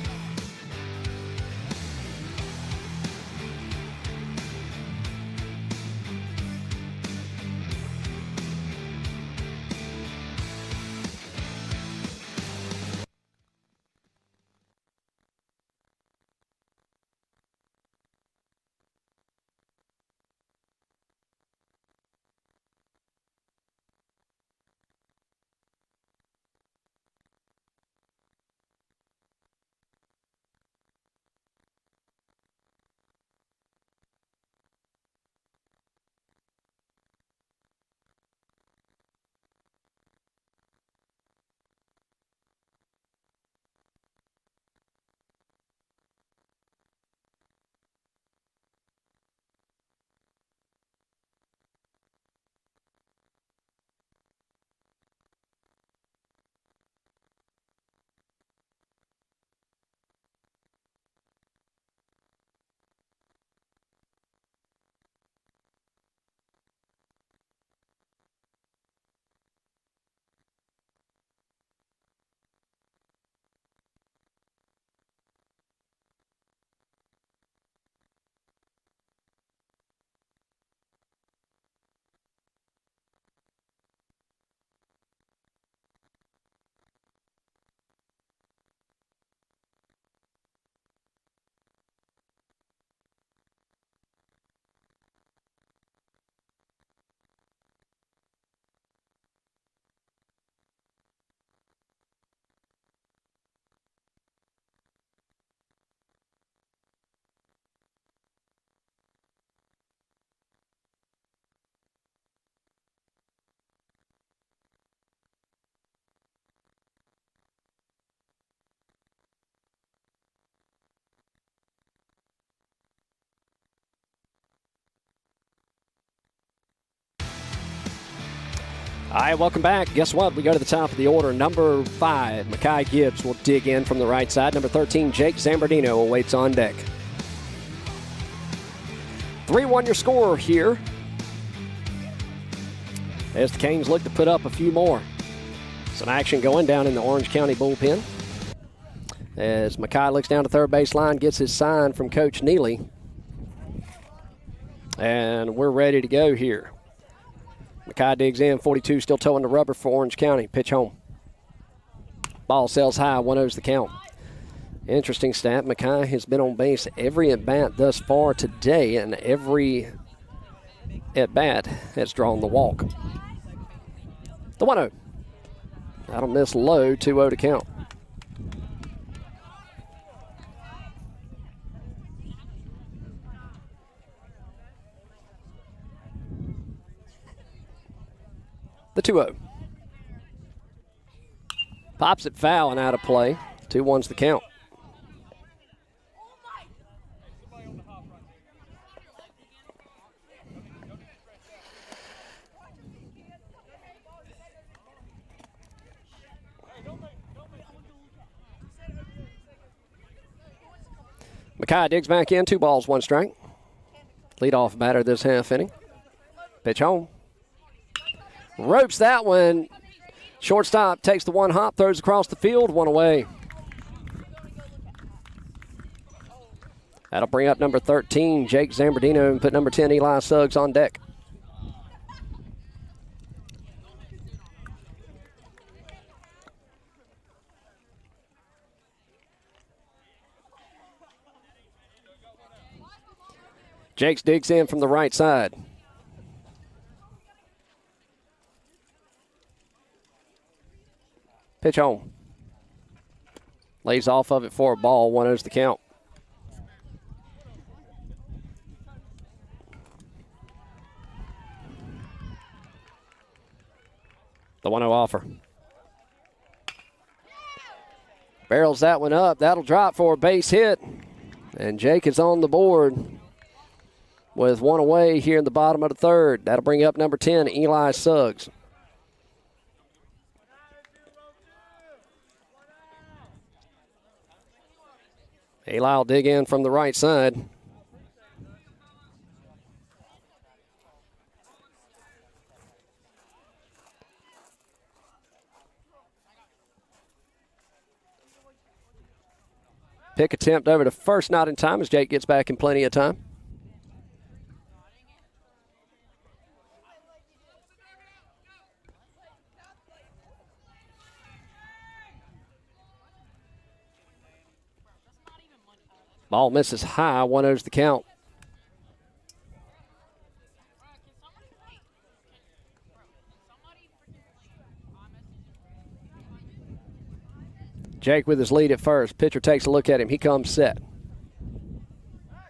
All right, welcome back. Guess what? We go to the top of the order. Number 5, Makai Gibbs will dig in from the right side. Number 13, Jake Zambardino awaits on deck. 3-1 your score here. as the Canes look to put up a few more. Some action going down in the Orange County bullpen. As Mackay looks down to third base line, gets his sign from Coach Neely. And we're ready to go here. Mackay digs in, 42 still towing the rubber for Orange County. Pitch home. Ball sails high, 1-0's the count. Interesting stat, Mackay has been on base every at-bat thus far today, and every at-bat has drawn the walk. The 1-0. That'll miss low, 2-0 to count. The 2-0. Pops it foul and out of play. 2-1's the count. Mackay digs back in, 2 balls, 1 strike. Leadoff batter this half inning. Pitch home. Ropes that one. Shortstop takes the 1 hop, throws across the field, 1 away. That'll bring up number 13, Jake Zambardino, and put number 10, Eli Suggs, on deck. Jakes digs in from the right side. Pitch home. Lays off of it for a ball. 1-0's the count. The 1-0 offer. Barrels that one up. That'll drop for a base hit. And Jake is on the board with 1 away here in the bottom of the third. That'll bring up number 10, Eli Suggs. Eli will dig in from the right side. Pick attempt over to first, not in time as Jake gets back in plenty of time. Ball misses high, 1-0's the count. Jake with his lead at first. Pitcher takes a look at him. He comes set.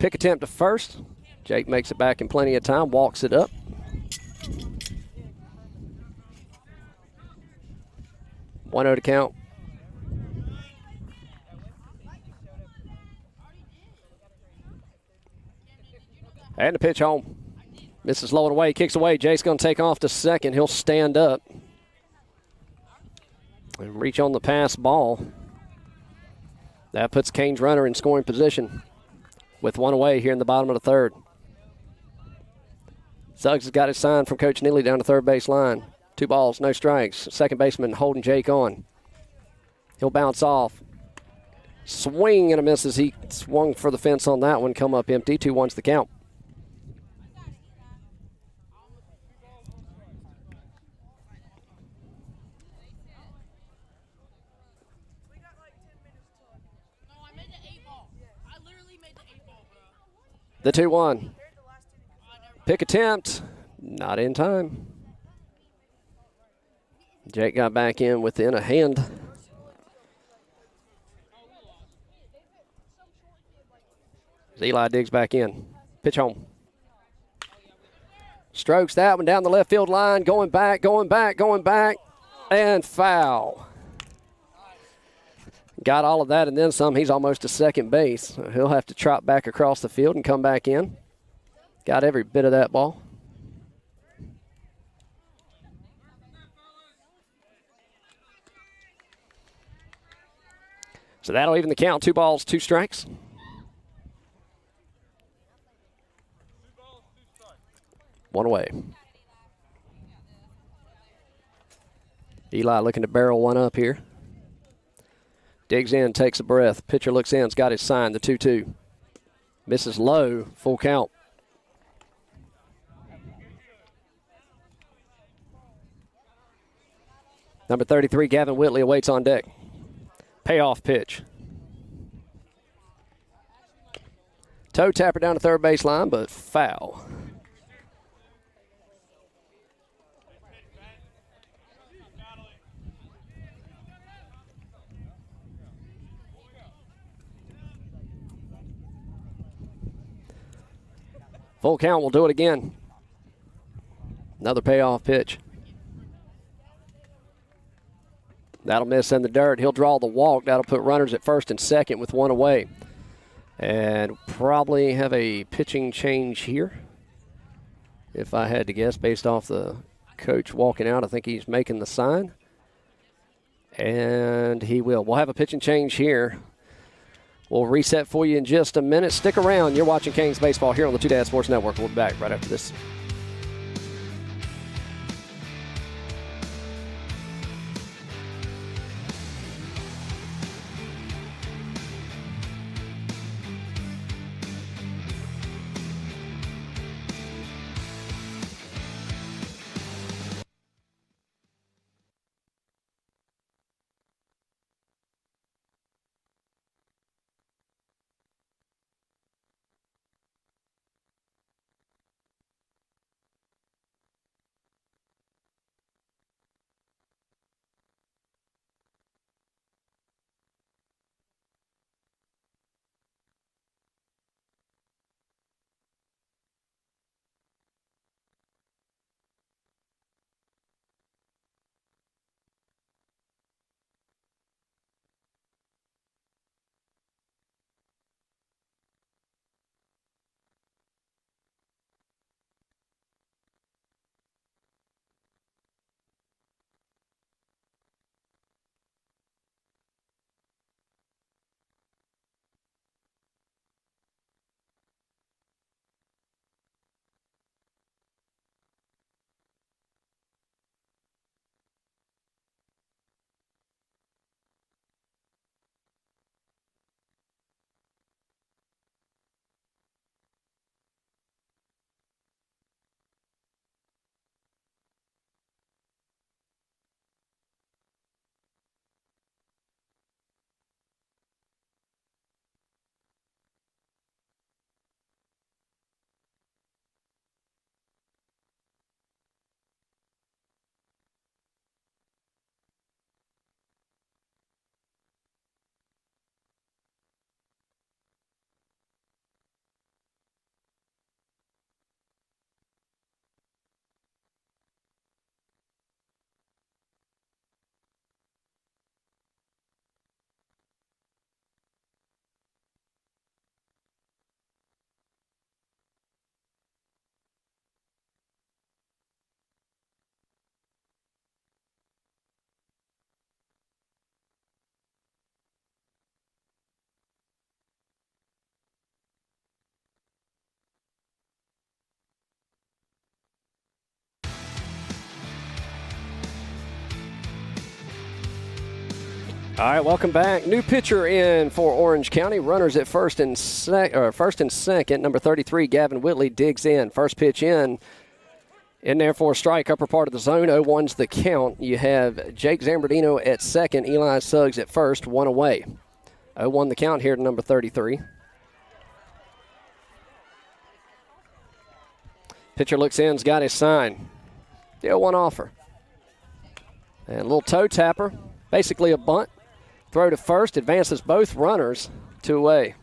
Pick attempt to first. Jake makes it back in plenty of time, walks it up. One 0 to count. And the pitch home. Misses low and away, kicks away. Jake's going to take off to second. He'll stand up and reach on the pass ball. That puts Canes' runner in scoring position with 1 away here in the bottom of the third. Suggs has got his sign from Coach Neely down to third base line. 2 balls, no strikes. Second baseman holding Jake on. He'll bounce off. Swing and a miss as he swung for the fence on that one. Come up empty. 2-1's the count. The 2-1. Pick attempt. Not in time. Jake got back in within a hand. Eli digs back in. Pitch home. Strokes that one down the left field line. Going back. And foul. Got all of that and then some. He's almost to second base. So he'll have to trot back across the field and come back in. Got every bit of that ball. So that'll even the count. 2 balls, 2 strikes. One away. Eli looking to barrel one up here. Digs in, takes a breath. Pitcher looks in, has got his sign, the 2-2. Misses low, full count. Number 33, Gavin Whitley, awaits on deck. Payoff pitch. Toe tapper down to third baseline, but foul. Full count, we'll do it again. Another payoff pitch. That'll miss in the dirt. He'll draw the walk. That'll put runners at first and second with one away. And probably have a pitching change here. If I had to guess, based off the coach walking out, I think he's making the sign. And he will. We'll have a pitching change here. We'll reset for you in just a minute. Stick around. You're watching Canes Baseball here on the Two Dad Sports Network. We'll be back right after this. All right, welcome back. New pitcher in for Orange County. Runners at first and second. Number 33, Gavin Whitley, digs in. First pitch in there for a strike, upper part of the zone. 0-1's the count. You have Jake Zambardino at second, Eli Suggs at first, one away. 0-1 the count here to number 33. Pitcher looks in, has got his sign. The 0-1 offer. And a little toe tapper, basically a bunt. Throw to first, advances both runners, 2 away.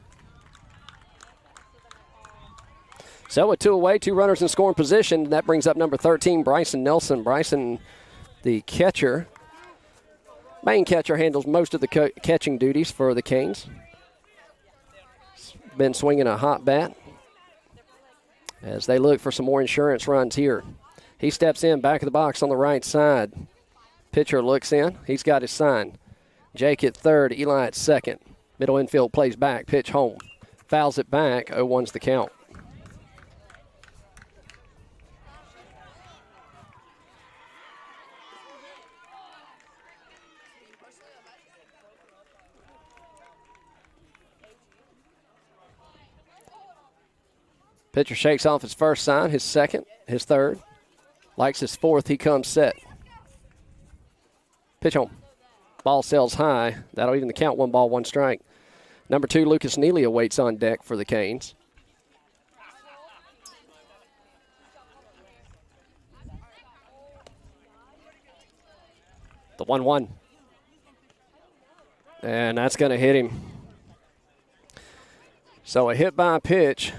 So with 2 away, 2 runners in scoring position. That brings up number 13, Bryson Nelson. Bryson, the catcher, main catcher, handles most of the catching duties for the Canes. Been swinging a hot bat as they look for some more insurance runs here. He steps in, back of the box on the right side. Pitcher looks in. He's got his sign. Jake at third, Eli at second. Middle infield plays back, pitch home. Fouls it back, 0-1's the count. Pitcher shakes off his first sign, his second, his third. Likes his fourth, he comes set. Pitch home. Ball sails high. That'll even the count, 1 ball, 1 strike. Number 2, East-Neely awaits on deck for the Canes. The 1-1. And that's going to hit him. So a hit by pitch.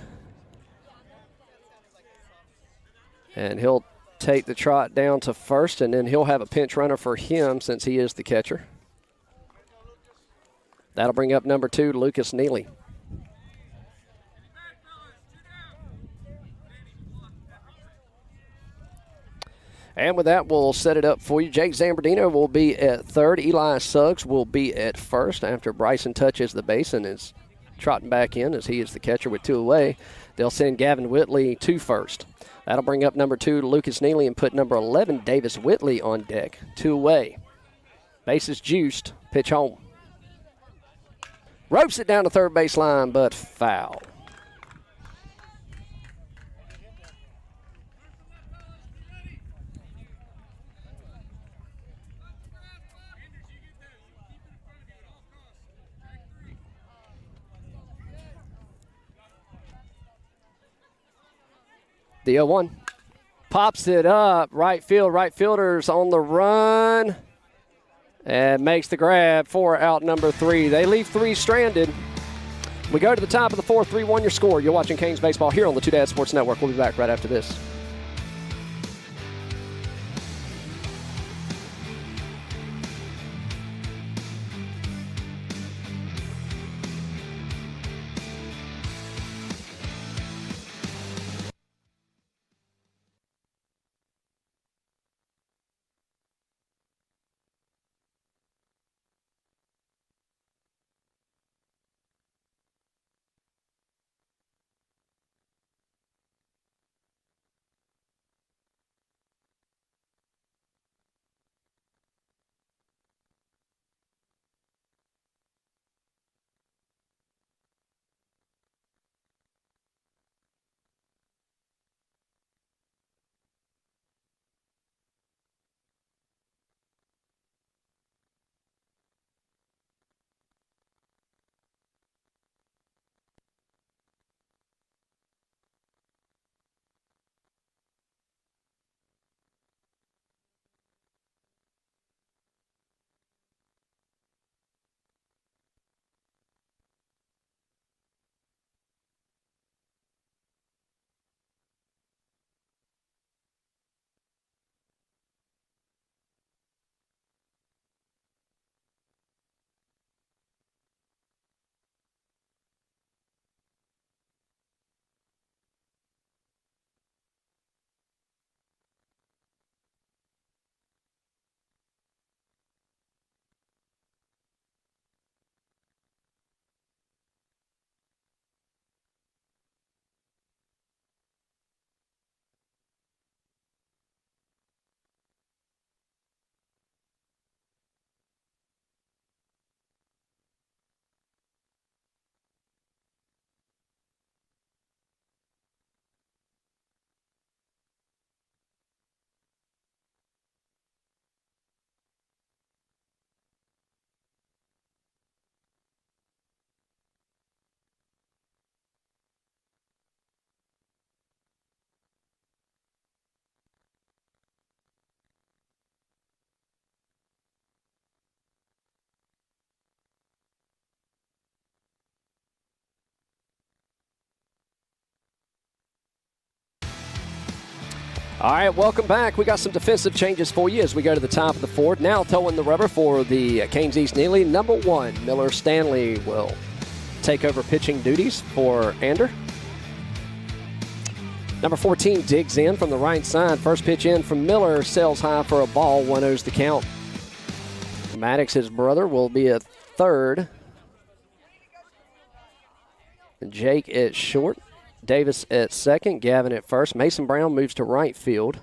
And he'll take the trot down to first, and then he'll have a pinch runner for him since he is the catcher. That'll bring up number 2, East-Neely. And with that, we'll set it up for you. Jake Zambardino will be at third. Eli Suggs will be at first after Bryson touches the base and is trotting back in as he is the catcher with 2 away. They'll send Gavin Whitley to first. That'll bring up number 2, East-Neely, and put number 11, Davis Whitley, on deck. 2 away. Bases juiced. Pitch home. Ropes it down to third baseline, but foul. The 0-1. Pops it up. Right field. Right fielder's on the run. And makes the grab for out number 3. They leave 3 stranded. We go to the top of the 4th, 3-1 your score. You're watching Canes Baseball here on the Two Dad Sports Network. We'll be back right after this. All right, welcome back. We got some defensive changes for you as we go to the top of the 4th. Now towing the rubber for the Canes East-Neely. Number 1, Miller Stanley will take over pitching duties for Ander. Number 14 digs in from the right side. First pitch in from Miller, sails high for a ball, 1-0's the count. Maddox, his brother, will be at third. Jake at short. Davis at second, Gavin at first. Mason Brown moves to right field.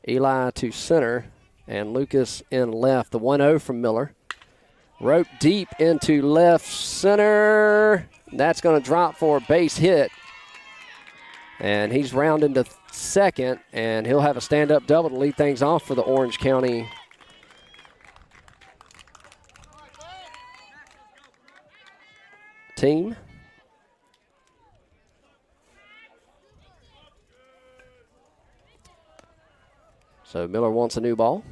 Eli to center, and Lucas in left. The 1-0 from Miller. Rope deep into left center. That's going to drop for a base hit. And he's rounding to second, and he'll have a stand-up double to lead things off for the Orange County team. So Miller wants a new ball.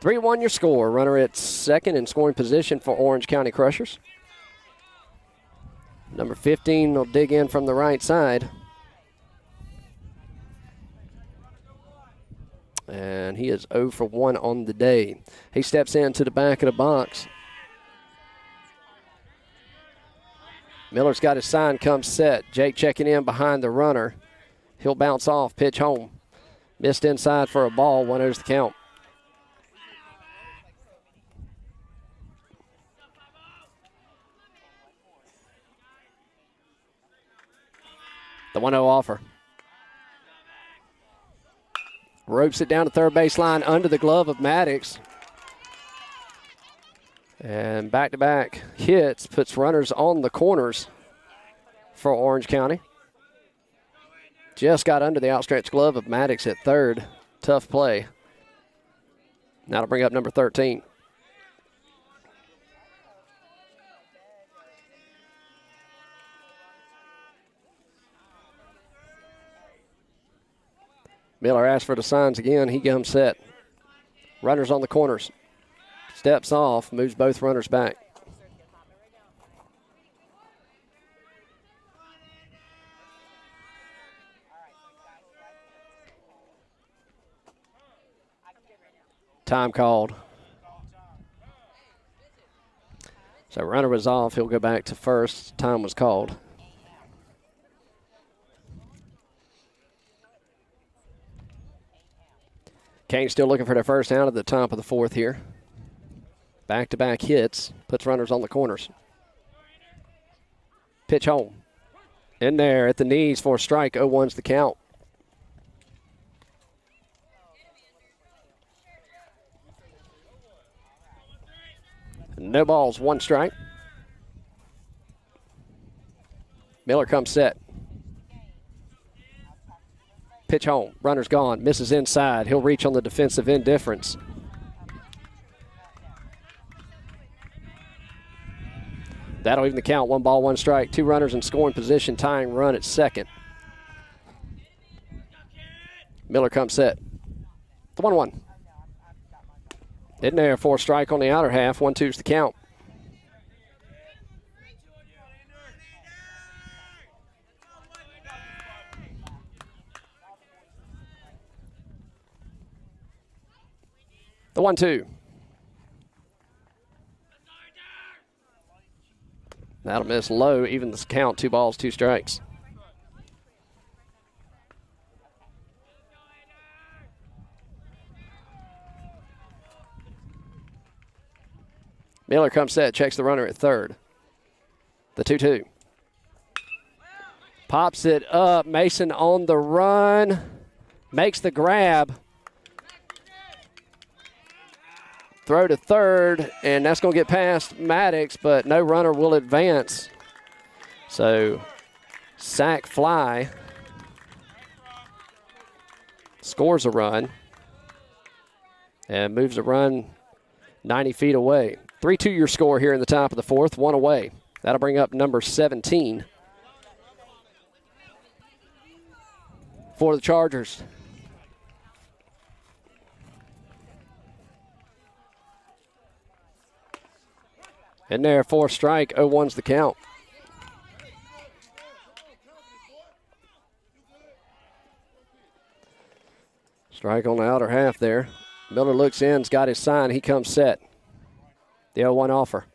3-1 your score. Runner at second in scoring position for Orange County Crushers. Number 15 will dig in from the right side. And he is 0 for 1 on the day. He steps into the back of the box. Miller's got his sign, come set. Jake checking in behind the runner. He'll bounce off, pitch home. Missed inside for a ball, 1-0's the count. The 1-0 offer. Ropes it down to third baseline under the glove of Maddox. And back-to-back hits puts runners on the corners for Orange County. Just got under the outstretched glove of Maddox at third. Tough play. Now to bring up number 13. Miller asks for the signs again. He comes set. Runners on the corners. Steps off, moves both runners back. Time called. So runner was off. He'll go back to first. Time was called. Kane still looking for their first out at the top of the fourth here. Back-to-back hits. Puts runners on the corners. Pitch home. In there at the knees for a strike. 0-1's the count. No balls, one strike. Miller comes set. Pitch home. Runner's gone. Misses inside. He'll reach on the defensive indifference. That'll even the count. 1 ball, 1 strike. 2 runners in scoring position. Tying run at second. Miller comes set. The 1-1. In there for a strike on the outer half. 1-2's the count. The 1-2. That'll miss low. Even the count. 2 balls, 2 strikes. Miller comes set, checks the runner at third. The 2-2. Pops it up. Mason on the run. Makes the grab. Throw to third, and that's going to get past Maddox, but no runner will advance. So, sack fly. Scores a run. And moves a run 90 feet away. 3-2 your score here in the top of the fourth, 1 away. That'll bring up number 17 for the Chargers. In there for a strike, 0-1's the count. Strike on the outer half there. Miller looks in, has got his sign, he comes set. The 0-1 offer.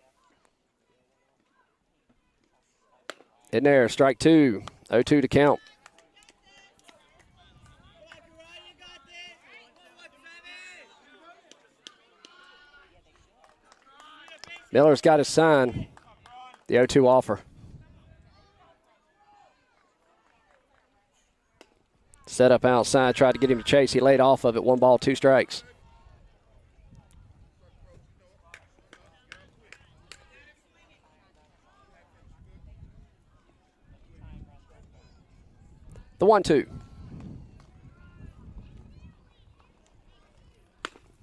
In there, strike 2, 0-2 to count. Miller's got his sign. The 0-2 offer. Set up outside, tried to get him to chase. He laid off of it. 1 ball, 2 strikes. The 1-2.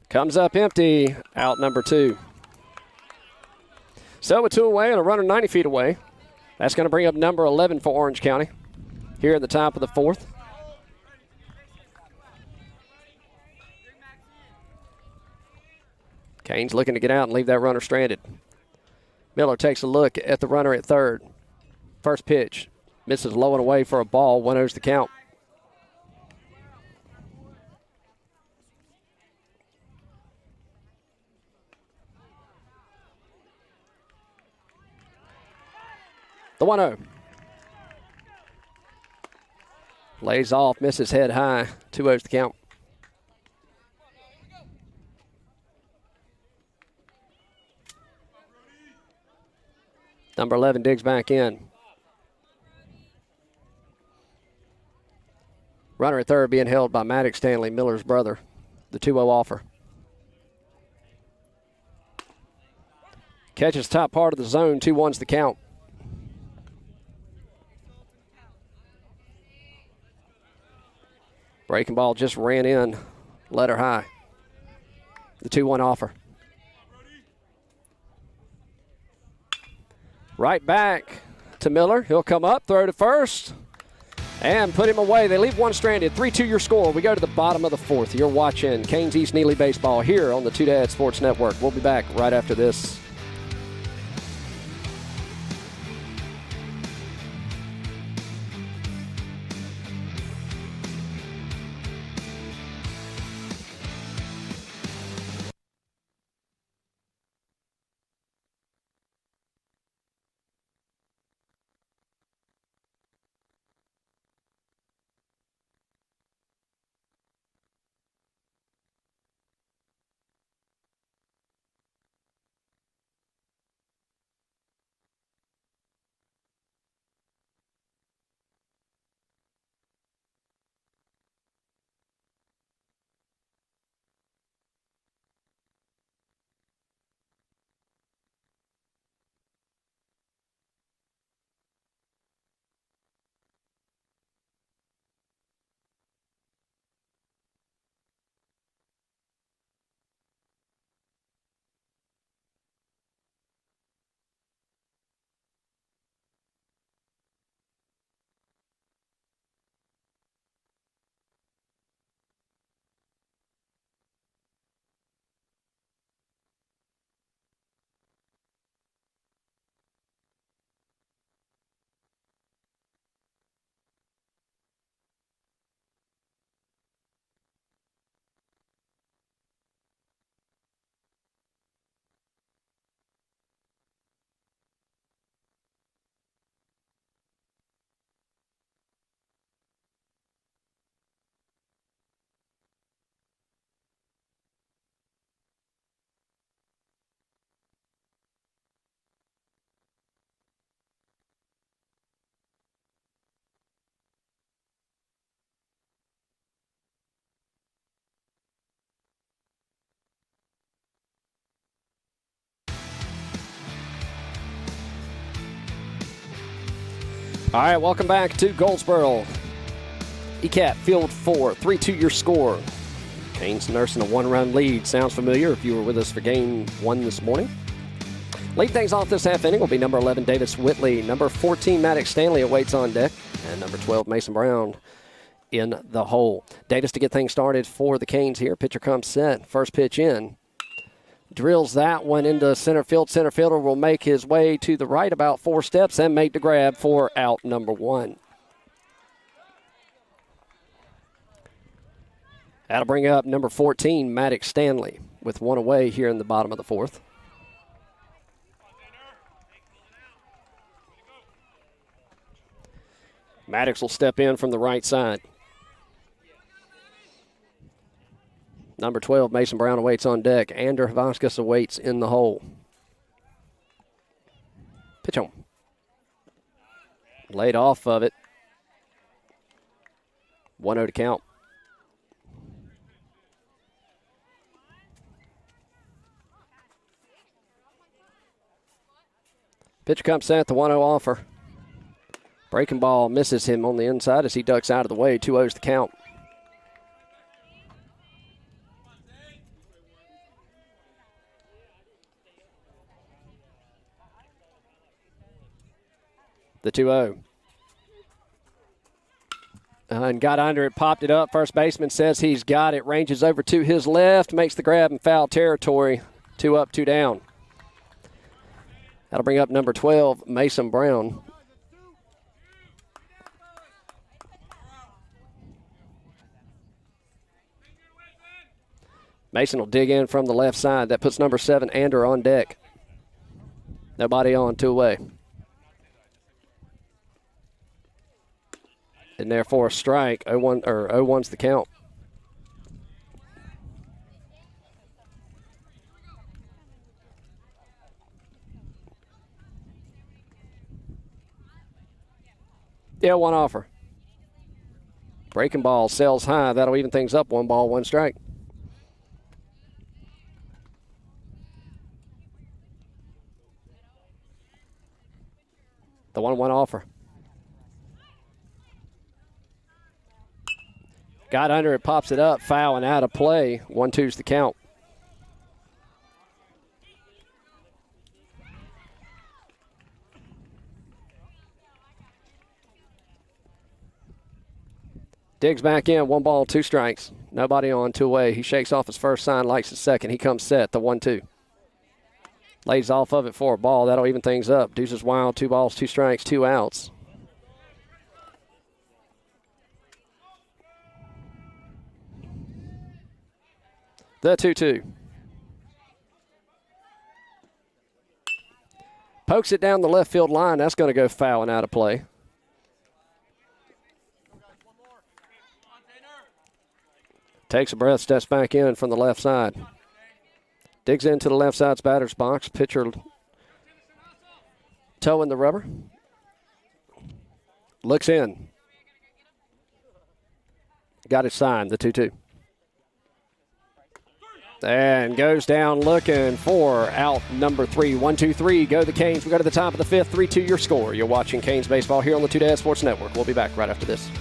Comes up empty, out number 2. So with 2 away and a runner 90 feet away. That's going to bring up number 11 for Orange County here at the top of the 4th. Canes looking to get out and leave that runner stranded. Miller takes a look at the runner at third. First pitch. Misses low and away for a ball. 1-0's the count. The 1-0. Lays off, misses head high. 2-0's the count. Number 11 digs back in. Runner at third being held by Maddox Stanley, Miller's brother. The 2-0 offer. Catches top part of the zone. 2-1's the count. Breaking ball just ran in. Let her high. The 2-1 offer. Right back to Miller. He'll come up, throw to first, and put him away. They leave one stranded. 3-2 your score. We go to the bottom of the 4th. You're watching Canes East-Neely baseball here on the Two Dad Sports Network. We'll be back right after this. All right, welcome back to Goldsboro. ECAP Field 4, 3-2 your score. Canes nursing a 1-run lead. Sounds familiar if you were with us for game 1 this morning. Leading things off this half inning will be number 11, Davis Whitley. Number 14, Maddox Stanley awaits on deck. And number 12, Mason Brown in the hole. Davis to get things started for the Canes here. Pitcher comes set. First pitch in. Drills that one into center field. Center fielder will make his way to the right about 4 steps and make the grab for out number 1. That'll bring up number 14, Maddox Stanley, with 1 away here in the bottom of the 4th. Maddox will step in from the right side. Number 12, Mason Brown awaits on deck. Ander Havaskis awaits in the hole. Pitch on. Laid off of it. 1-0 to count. Pitcher comes set, the 1-0 offer. Breaking ball misses him on the inside as he ducks out of the way. 2-0's the count. The 2-0. And got under it, popped it up. First baseman says he's got it. Ranges over to his left, makes the grab in foul territory. 2 up, 2 down. That'll bring up number 12, Mason Brown. Mason will dig in from the left side. That puts number 7, Ander, on deck. Nobody on, 2 away. And therefore a strike. 0-1's the count. Yeah, 1 offer. Breaking ball sails high. That'll even things up. 1 ball, 1 strike. The 1-1 offer. Got under it, pops it up, foul and out of play. 1-2's the count. Digs back in, 1 ball, 2 strikes. Nobody on, 2 away. He shakes off his first sign, likes his second. He comes set, the 1-2. Lays off of it for a ball. That'll even things up. Deuces wild, 2 balls, 2 strikes, 2 outs. The 2-2. Pokes it down the left field line. That's going to go foul and out of play. Takes a breath, steps back in from the left side. Digs into the left side's batter's box. Pitcher toeing the rubber. Looks in. Got it signed, the 2-2. And goes down looking for out number 3. 1-2-3. Go the Canes. We go to the top of the 5th. 3-2 your score. You're watching Canes baseball here on the 2 Sports Network. We'll be back right after this.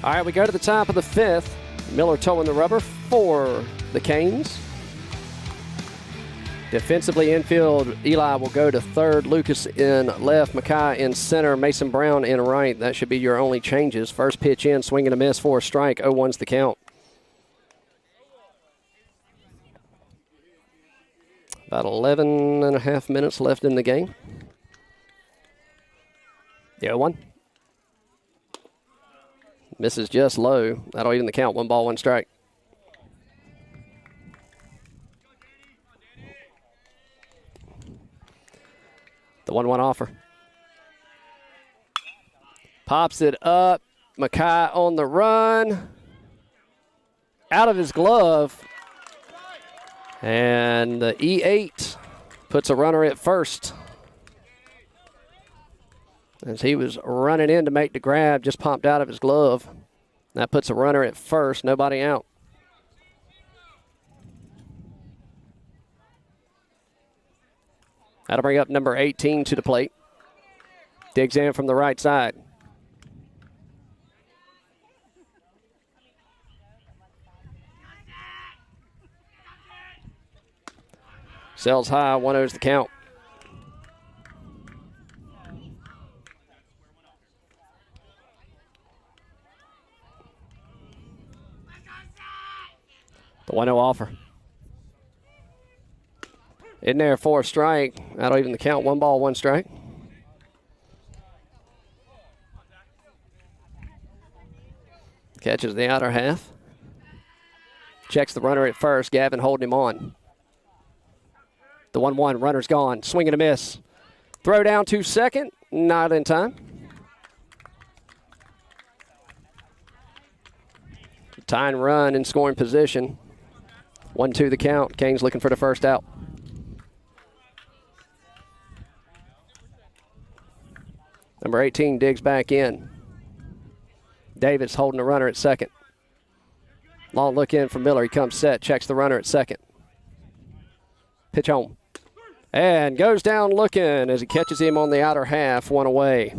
All right, we go to the top of the 5th. Miller towing the rubber for the Canes. Defensively infield, Eli will go to third. Lucas in left, Mackay in center, Mason Brown in right. That should be your only changes. First pitch in, swing and a miss for a strike. 0-1's the count. About 11 and a half minutes left in the game. The 0-1. Misses just low. That'll even the count. 1 ball, 1 strike. The 1-1 offer. Pops it up. Mackay on the run. Out of his glove. And the E8 puts a runner at first. As he was running in to make the grab, just popped out of his glove. That puts a runner at first, nobody out. That'll bring up number 18 to the plate. Digs in from the right side. Sells high, 1-0's the count. The 1-0 offer. In there for a strike. That'll even the count. 1 ball, 1 strike. Catches the outer half. Checks the runner at first. Gavin holding him on. The 1-1. Runner's gone. Swing and a miss. Throw down to second. Not in time. Tying run in scoring position. 1-2 the count. Canes looking for the first out. Number 18 digs back in. Davis holding the runner at second. Long look in from Miller. He comes set. Checks the runner at second. Pitch home. And goes down looking as he catches him on the outer half. 1 away.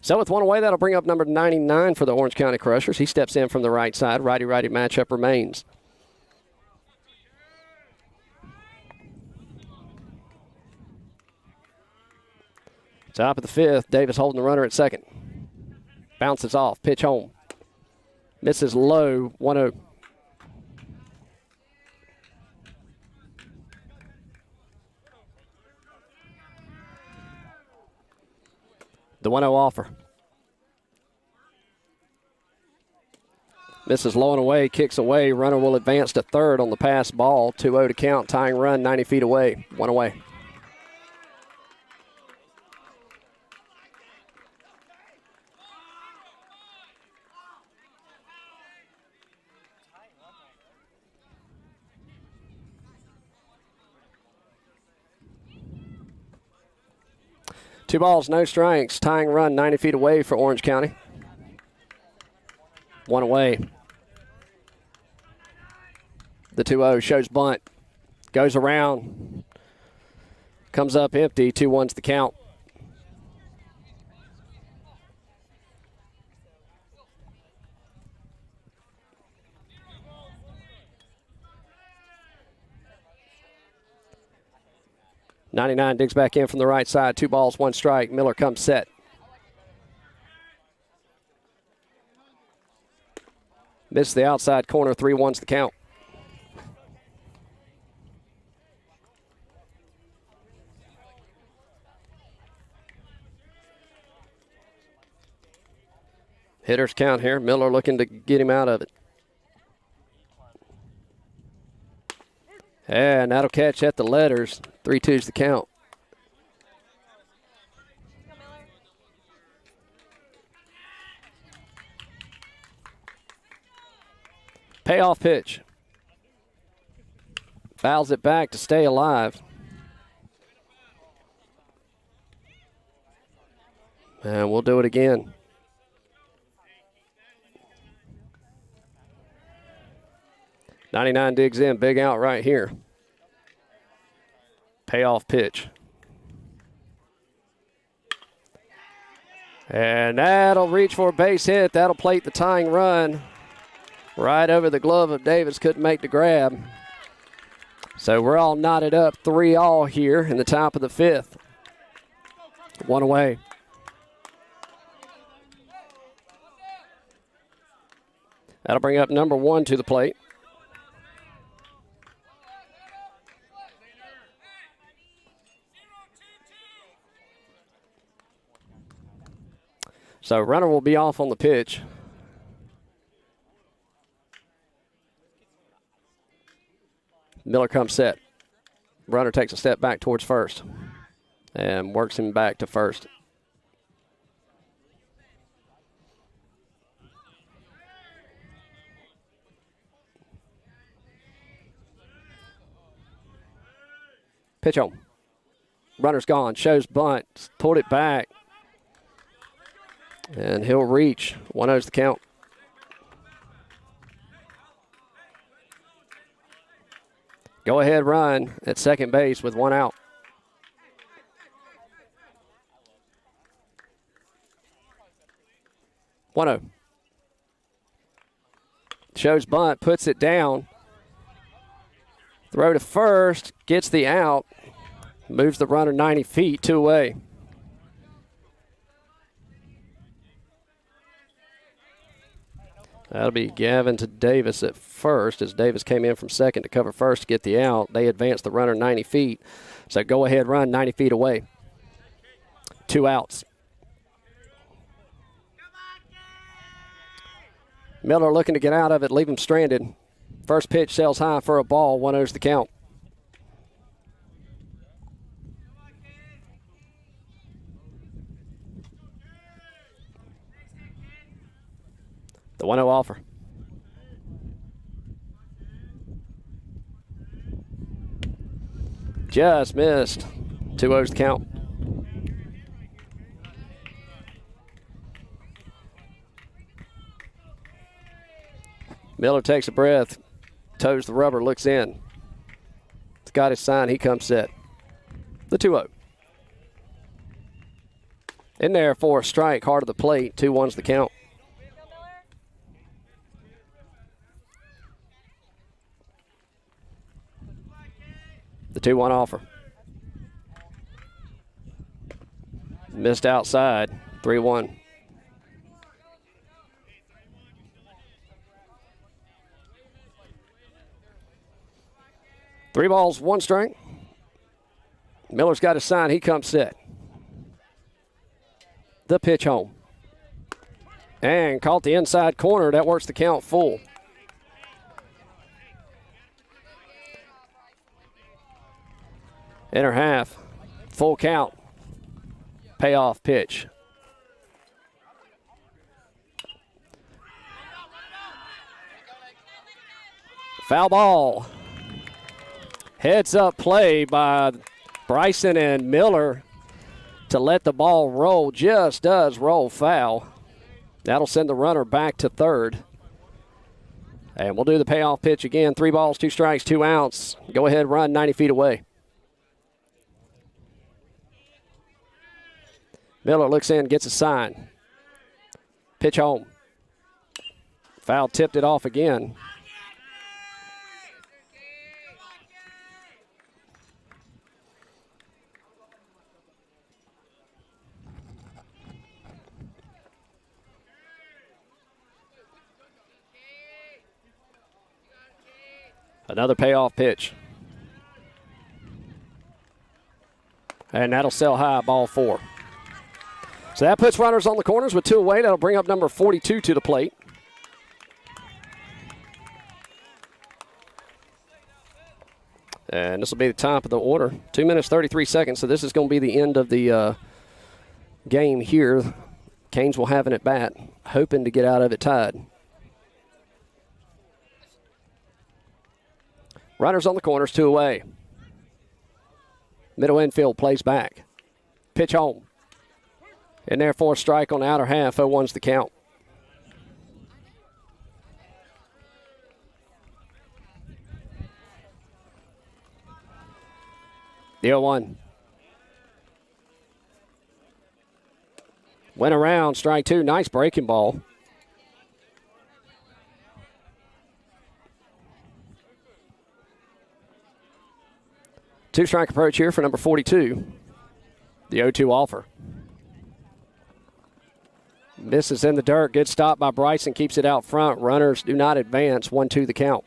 So with 1 away, that'll bring up number 99 for the Orange County Crushers. He steps in from the right side. Righty-righty matchup remains. Top of the 5th, Davis holding the runner at second. Bounces off, pitch home. Misses low, 1-0. The 1-0 offer. Misses low and away, kicks away. Runner will advance to third on the pass ball. 2-0 to count, tying run 90 feet away. 1 away. Two balls, no strikes. Tying run 90 feet away for Orange County. 1 away. The 2-0 shows bunt. Goes around. Comes up empty. 2-1's the count. '99 digs back in from the right side. 2 balls, 1 strike. Miller comes set. Missed the outside corner. 3-1's the count. Hitters count here. Miller looking to get him out of it. And that'll catch at the letters. 3-2's the count. Payoff pitch. Fouls it back to stay alive. And we'll do it again. '99 digs in, big out right here. Payoff pitch. And that'll reach for a base hit. That'll plate the tying run. Right over the glove of Davis. Couldn't make the grab. So we're all knotted up 3-all here in the top of the 5th. 1 away. That'll bring up number 1 to the plate. So runner will be off on the pitch. Miller comes set. Runner takes a step back towards first and works him back to first. Pitch home. Runner's gone. Shows bunt. Pulled it back. And he'll reach. 1-0's the count. Go ahead run at second base with 1 out. One-0. Shows bunt, puts it down. Throw to first, gets the out. Moves the runner 90 feet, 2 away. That'll be Gavin to Davis at first as Davis came in from second to cover first to get the out. They advanced the runner 90 feet. So go ahead run 90 feet away. 2 outs. Miller looking to get out of it, leave him stranded. First pitch sails high for a ball. 1-0's the count. The 1-0 offer. Just missed. 2-0's the count. Miller takes a breath, toes the rubber, looks in. He's got his sign, he comes set. The 2-0. In there for a strike, hard of the plate. 2-1's the count. The 2-1 offer. Missed outside. 3-1. Three balls, 1 strike. Miller's got his sign. He comes set. The pitch home. And caught the inside corner. That works the count full. Inner half. Full count. Payoff pitch. Foul ball. Heads up play by Bryson and Miller to let the ball roll. Just does roll foul. That'll send the runner back to third. And we'll do the payoff pitch again. 3 balls, 2 strikes, 2 outs. Go ahead, run 90 feet away. Miller looks in, gets a sign. Pitch home. Foul tipped it off again. Another payoff pitch. And that'll sail high, ball 4. So that puts runners on the corners with 2 away. That'll bring up number 42 to the plate. And this will be the top of the order. 2 minutes, 33 seconds. So this is going to be the end of the game here. Canes will have it at bat, hoping to get out of it tied. Runners on the corners, 2 away. Middle infield plays back. Pitch home. And therefore, strike on the outer half. 0-1's the count. The 0-1. Went around, strike two. Nice breaking ball. Two-strike approach here for number 42. The 0-2 offer. Misses in the dirt. Good stop by Bryson. Keeps it out front. Runners do not advance. 1-2 the count.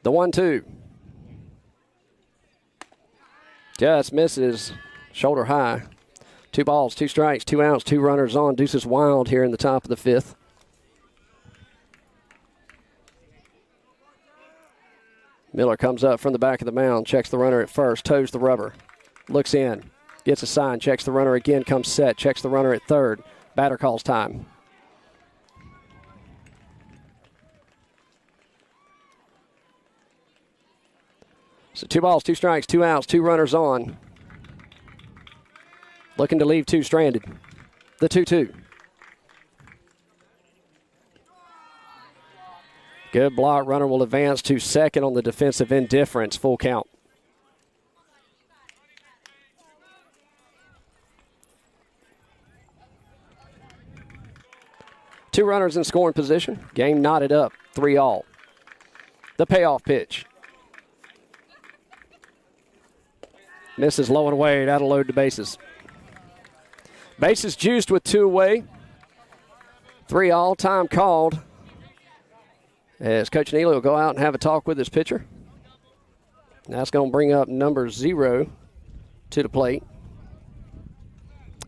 The 1-2. Just misses. Shoulder high. 2 balls, 2 strikes, 2 outs, 2 runners on. Deuces wild here in the top of the 5th. Miller comes up from the back of the mound, checks the runner at first, toes the rubber, looks in, gets a sign, checks the runner again, comes set, checks the runner at third. Batter calls time. So 2 balls, 2 strikes, 2 outs, 2 runners on. Looking to leave 2 stranded. The 2-2. Good block. Runner will advance to second on the defensive indifference. Full count. Two runners in scoring position. Game knotted up. 3-all. The payoff pitch. Misses low and away. That'll load the bases. Bases juiced with 2 away. 3-all. Time called. As Coach Neely will go out and have a talk with his pitcher. That's going to bring up number 0 to the plate.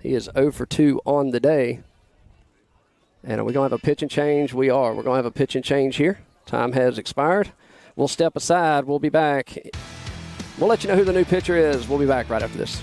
He is 0 for 2 on the day. And are we going to have a pitch and change? We are. We're going to have a pitch and change here. Time has expired. We'll step aside. We'll be back. We'll let you know who the new pitcher is. We'll be back right after this.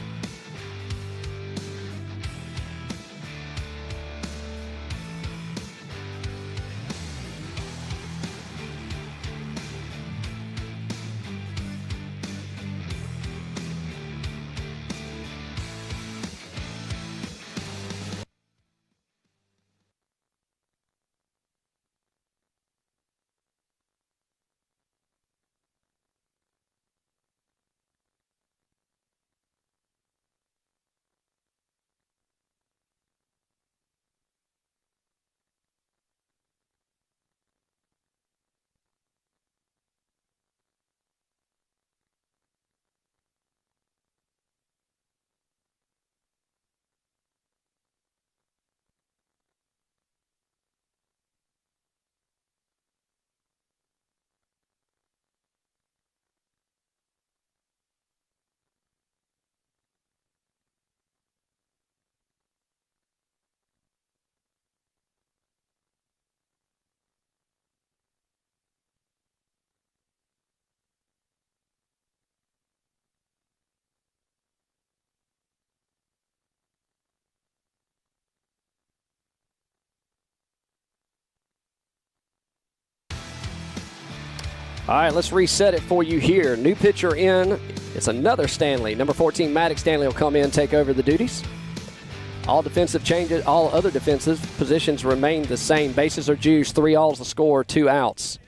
All right, let's reset it for you here. New pitcher in. It's another Stanley. Number 14, Maddox Stanley will come in and take over the duties. All defensive changes, all other defensive positions remain the same. Bases are juiced, 3-alls the score, 2 outs.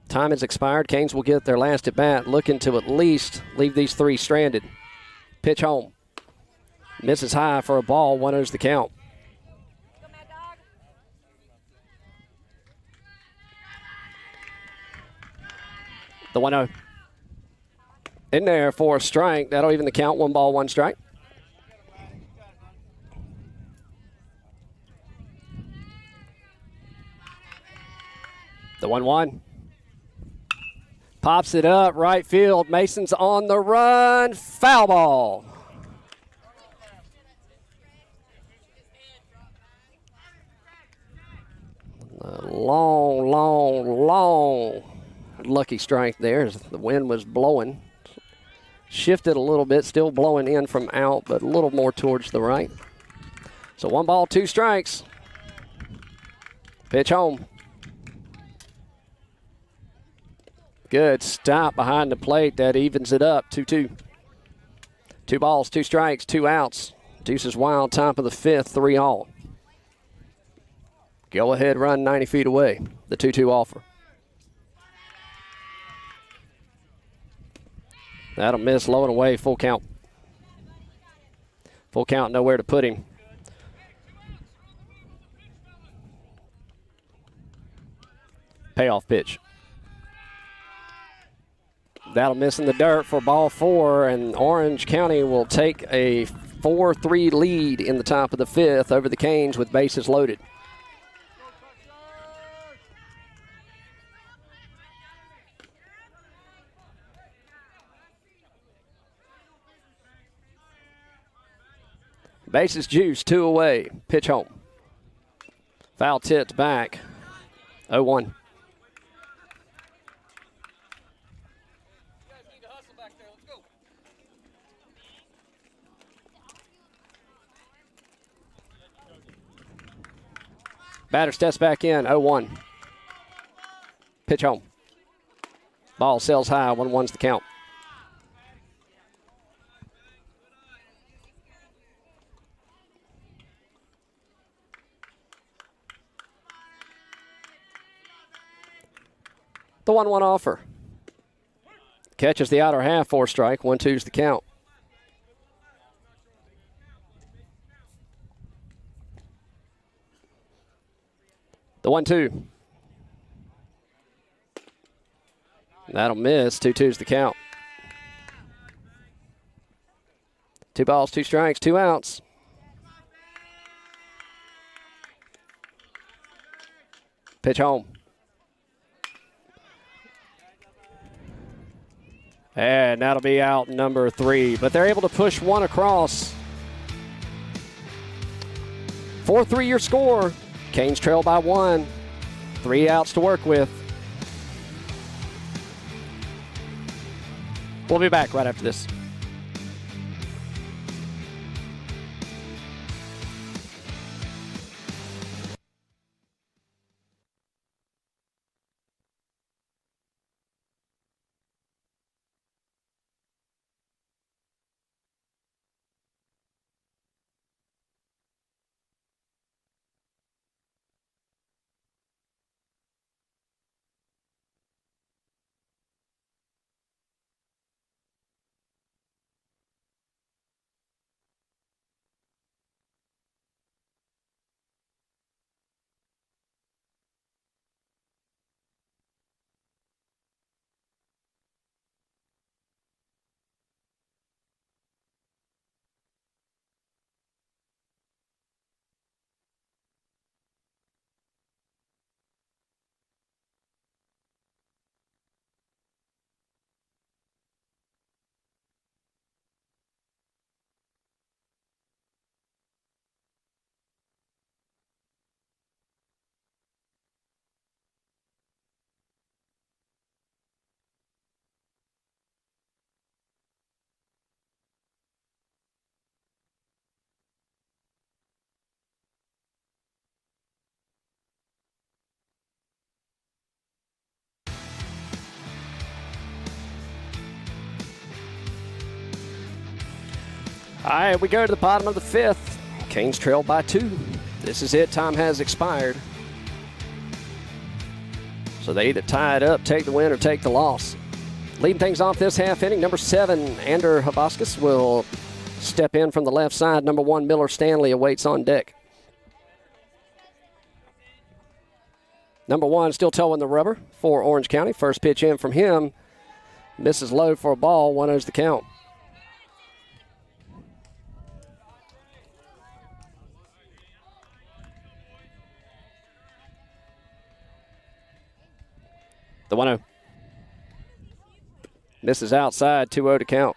Time has expired. Canes will get their last at bat, looking to at least leave these 3 stranded. Pitch home. Misses high for a ball. 1-0's the count. The 1-0. In there for a strike. That'll even the count. 1 ball, 1 strike. The 1-1. Pops it up. Right field. Mason's on the run. Foul ball. A long lucky strike there as the wind was blowing. Shifted a little bit, still blowing in from out, but a little more towards the right. So 1 ball, 2 strikes. Pitch home. Good stop behind the plate. That evens it up, 2-2. 2 balls, 2 strikes, 2 outs. Deuces wild, top of the 5th, 3-all. Go ahead, run 90 feet away. The 2-2 offer. That'll miss, low and away, full count. Full count, nowhere to put him. Payoff pitch. That'll miss in the dirt for ball 4, and Orange County will take a 4-3 lead in the top of the 5th over the Canes with bases loaded. Bases juice, 2 away. Pitch home. Foul tipped back. 0-1. Batter steps back in, 0-1. Pitch home. Ball sails high, 1-1's the count. The 1-1 offer. Catches the outer half, 4 strike, 1-2's the count. The 1-2. That'll miss, 2-2's the count. 2 balls, 2 strikes, 2 outs. Pitch home. And that'll be out number 3. But they're able to push 1 across. 4-3 your score. Canes trail by 1. 3 outs to work with. We'll be back right after this. All right, we go to the bottom of the 5th. Canes trail by 2. This is it. Time has expired. So they either tie it up, take the win, or take the loss. Leading things off this half inning, number 7, Ander Hibascus will step in from the left side. Number 1, Miller Stanley awaits on deck. Number 1 still towing the rubber for Orange County. First pitch in from him. Misses low for a ball. 1-0's the count. The 1-0. Misses outside, 2-0 to count.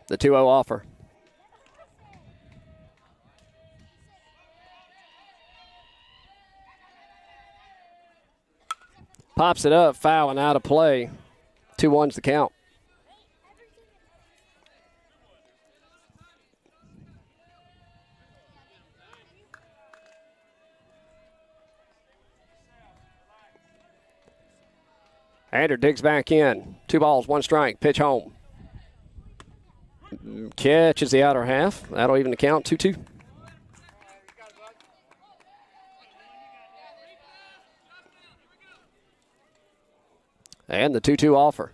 The 2-0 offer. Pops it up, foul and out of play. 2-1's the count. Ander digs back in. 2 balls, 1 strike. Pitch home. Catches the outer half. That'll even the count, 2-2. And the 2-2 offer.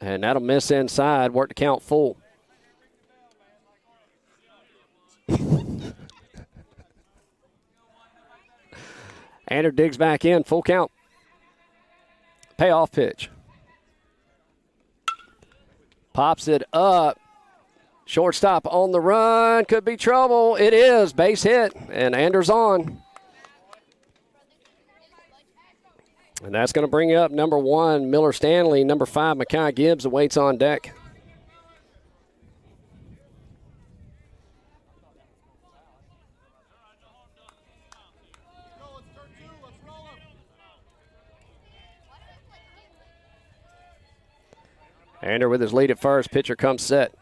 And that'll miss inside, work the count full. Ander digs back in, full count. Payoff pitch. Pops it up. Shortstop on the run. Could be trouble. It is. Base hit. And Anders on. And that's going to bring up number 1, Miller Stanley. Number 5, Makai Gibbs awaits on deck. Ander with his lead at first. Pitcher comes set.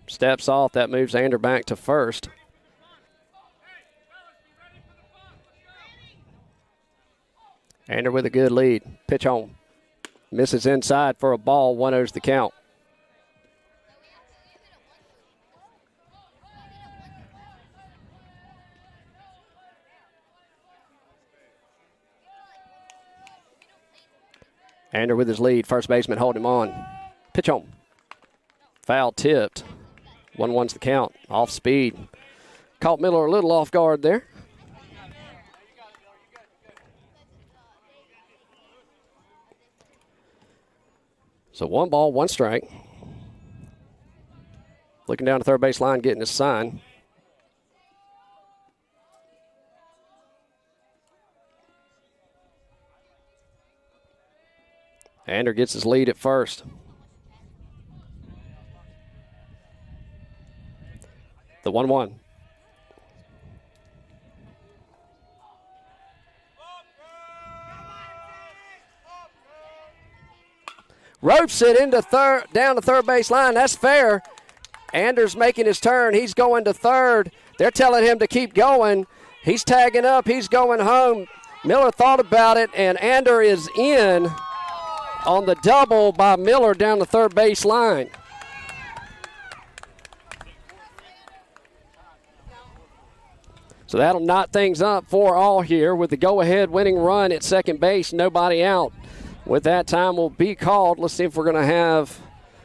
Steps off. That moves Ander back to first. Ander with a good lead. Pitch home. Misses inside for a ball. 1-0's the count. Ander with his lead. First baseman hold him on. Pitch home. Foul tipped. 1-1's the count. Off speed. Caught Miller a little off guard there. So 1 ball, 1 strike. Looking down the third base line, getting his sign. Ander gets his lead at first. The 1-1. Ropes it into third, down the third base line. That's fair. Anders making his turn. He's going to third. They're telling him to keep going. He's tagging up. He's going home. Miller thought about it, and Ander is in on the double by Miller down the third base line. So that'll knot things up for all here with the go-ahead winning run at second base, nobody out. With that, time will be called. Let's see if we're going to have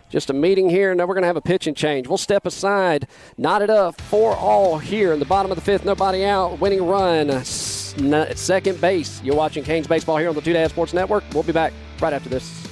just a meeting here. No, we're going to have a pitching change. We'll step aside, knot it up for all here in the bottom of the 5th, nobody out, winning run at second base. You're watching Canes Baseball here on the Two Dad Sports Network. We'll be back right after this.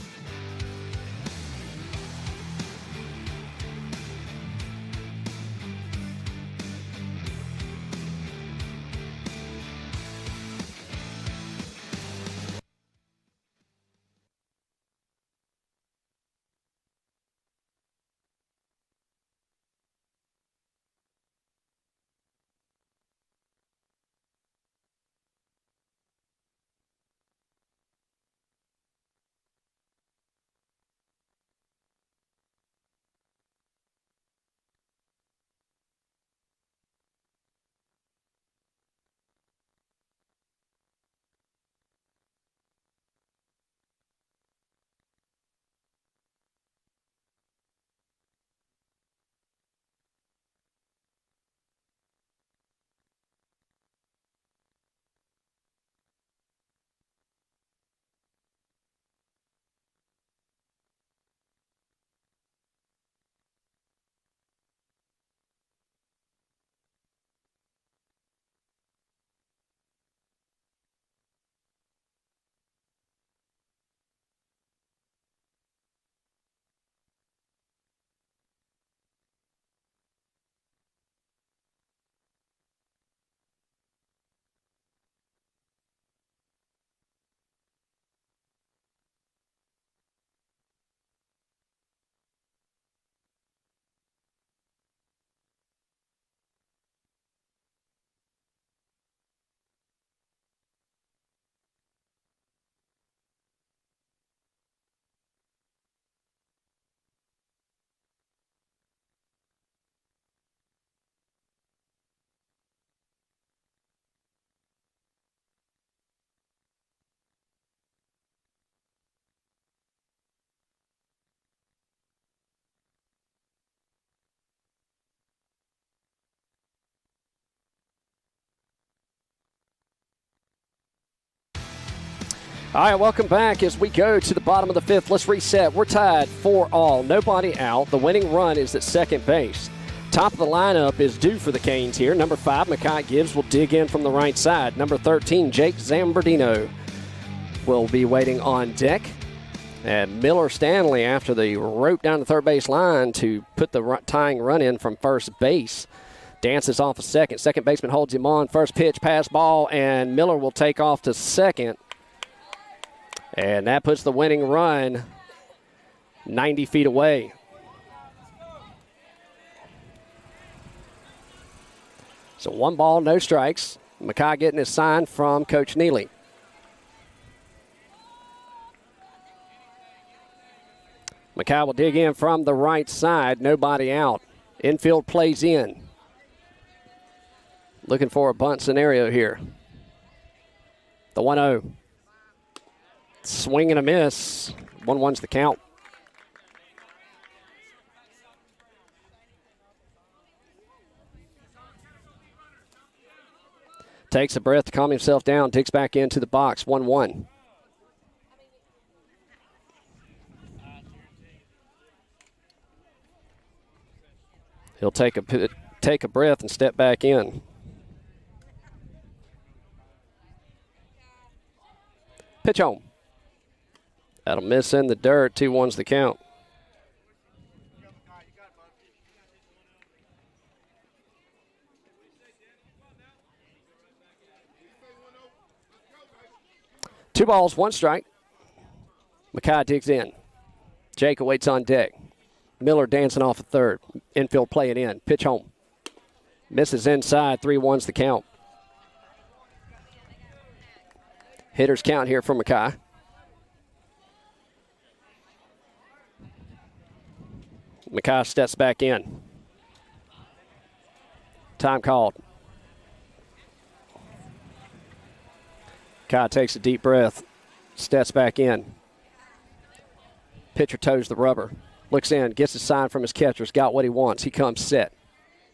All right, welcome back as we go to the bottom of the fifth. Let's reset. We're tied 4-all. Nobody out. The winning run is at second base. Top of the lineup is due for the Canes here. Number 5, Makai Gibbs, will dig in from the right side. Number 13, Jake Zambardino, will be waiting on deck. And Miller Stanley, after the rope down the third base line to put the tying run in from first base, dances off a second. Second baseman holds him on. First pitch, pass ball, and Miller will take off to second. And that puts the winning run 90 feet away. So 1 ball, no strikes. Makai getting his sign from Coach Neely. Makai will dig in from the right side. Nobody out. Infield plays in. Looking for a bunt scenario here. The 1-0. Swing and a miss. 1-1's the count. Takes a breath to calm himself down. Digs back into the box. 1-1. He'll take a breath and step back in. Pitch home. That'll miss in the dirt. 2-1's the count. Two balls, 1 strike. Makai digs in. Jake awaits on deck. Miller dancing off a third. Infield playing in. Pitch home. Misses inside. 3-1's the count. Hitters count here for Makai. Makai steps back in. Time called. Makai takes a deep breath. Steps back in. Pitcher toes the rubber. Looks in. Gets a sign from his catcher's. Got what he wants. He comes set.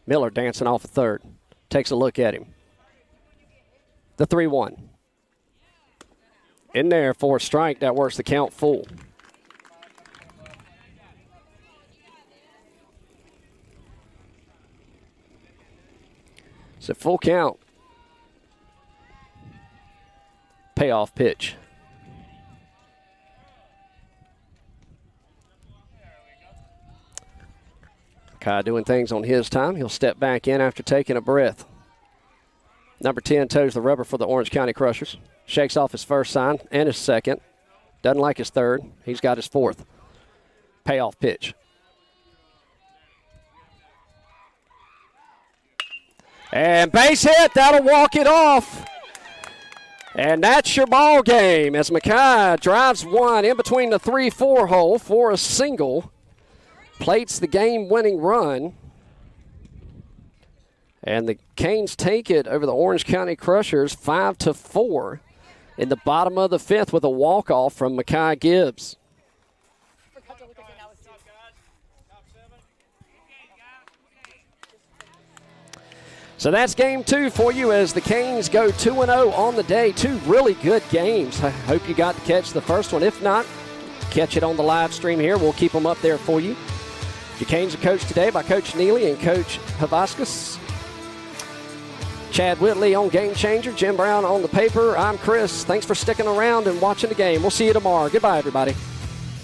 Miller dancing off a third. Takes a look at him. The 3-1. In there for a strike. That works the count full. It's a full count. Payoff pitch. Kai doing things on his time. He'll step back in after taking a breath. Number 10 toes the rubber for the Orange County Crushers. Shakes off his first sign and his second. Doesn't like his third. He's got his fourth. Payoff pitch. And base hit. That'll walk it off. And that's your ball game as Makai drives one in between the 3-4 hole for a single. Plates the game-winning run. And the Canes take it over the Orange County Crushers 5-4 in the bottom of the fifth with a walk-off from Makai Gibbs. So that's game 2 for you as the Canes go 2-0 on the day. 2 really good games. I hope you got to catch the first one. If not, catch it on the live stream here. We'll keep them up there for you. Your Canes are coached today by Coach Neely and Coach Havaskis. Chad Whitley on Game Changer. Jim Brown on the paper. I'm Chris. Thanks for sticking around and watching the game. We'll see you tomorrow. Goodbye, everybody.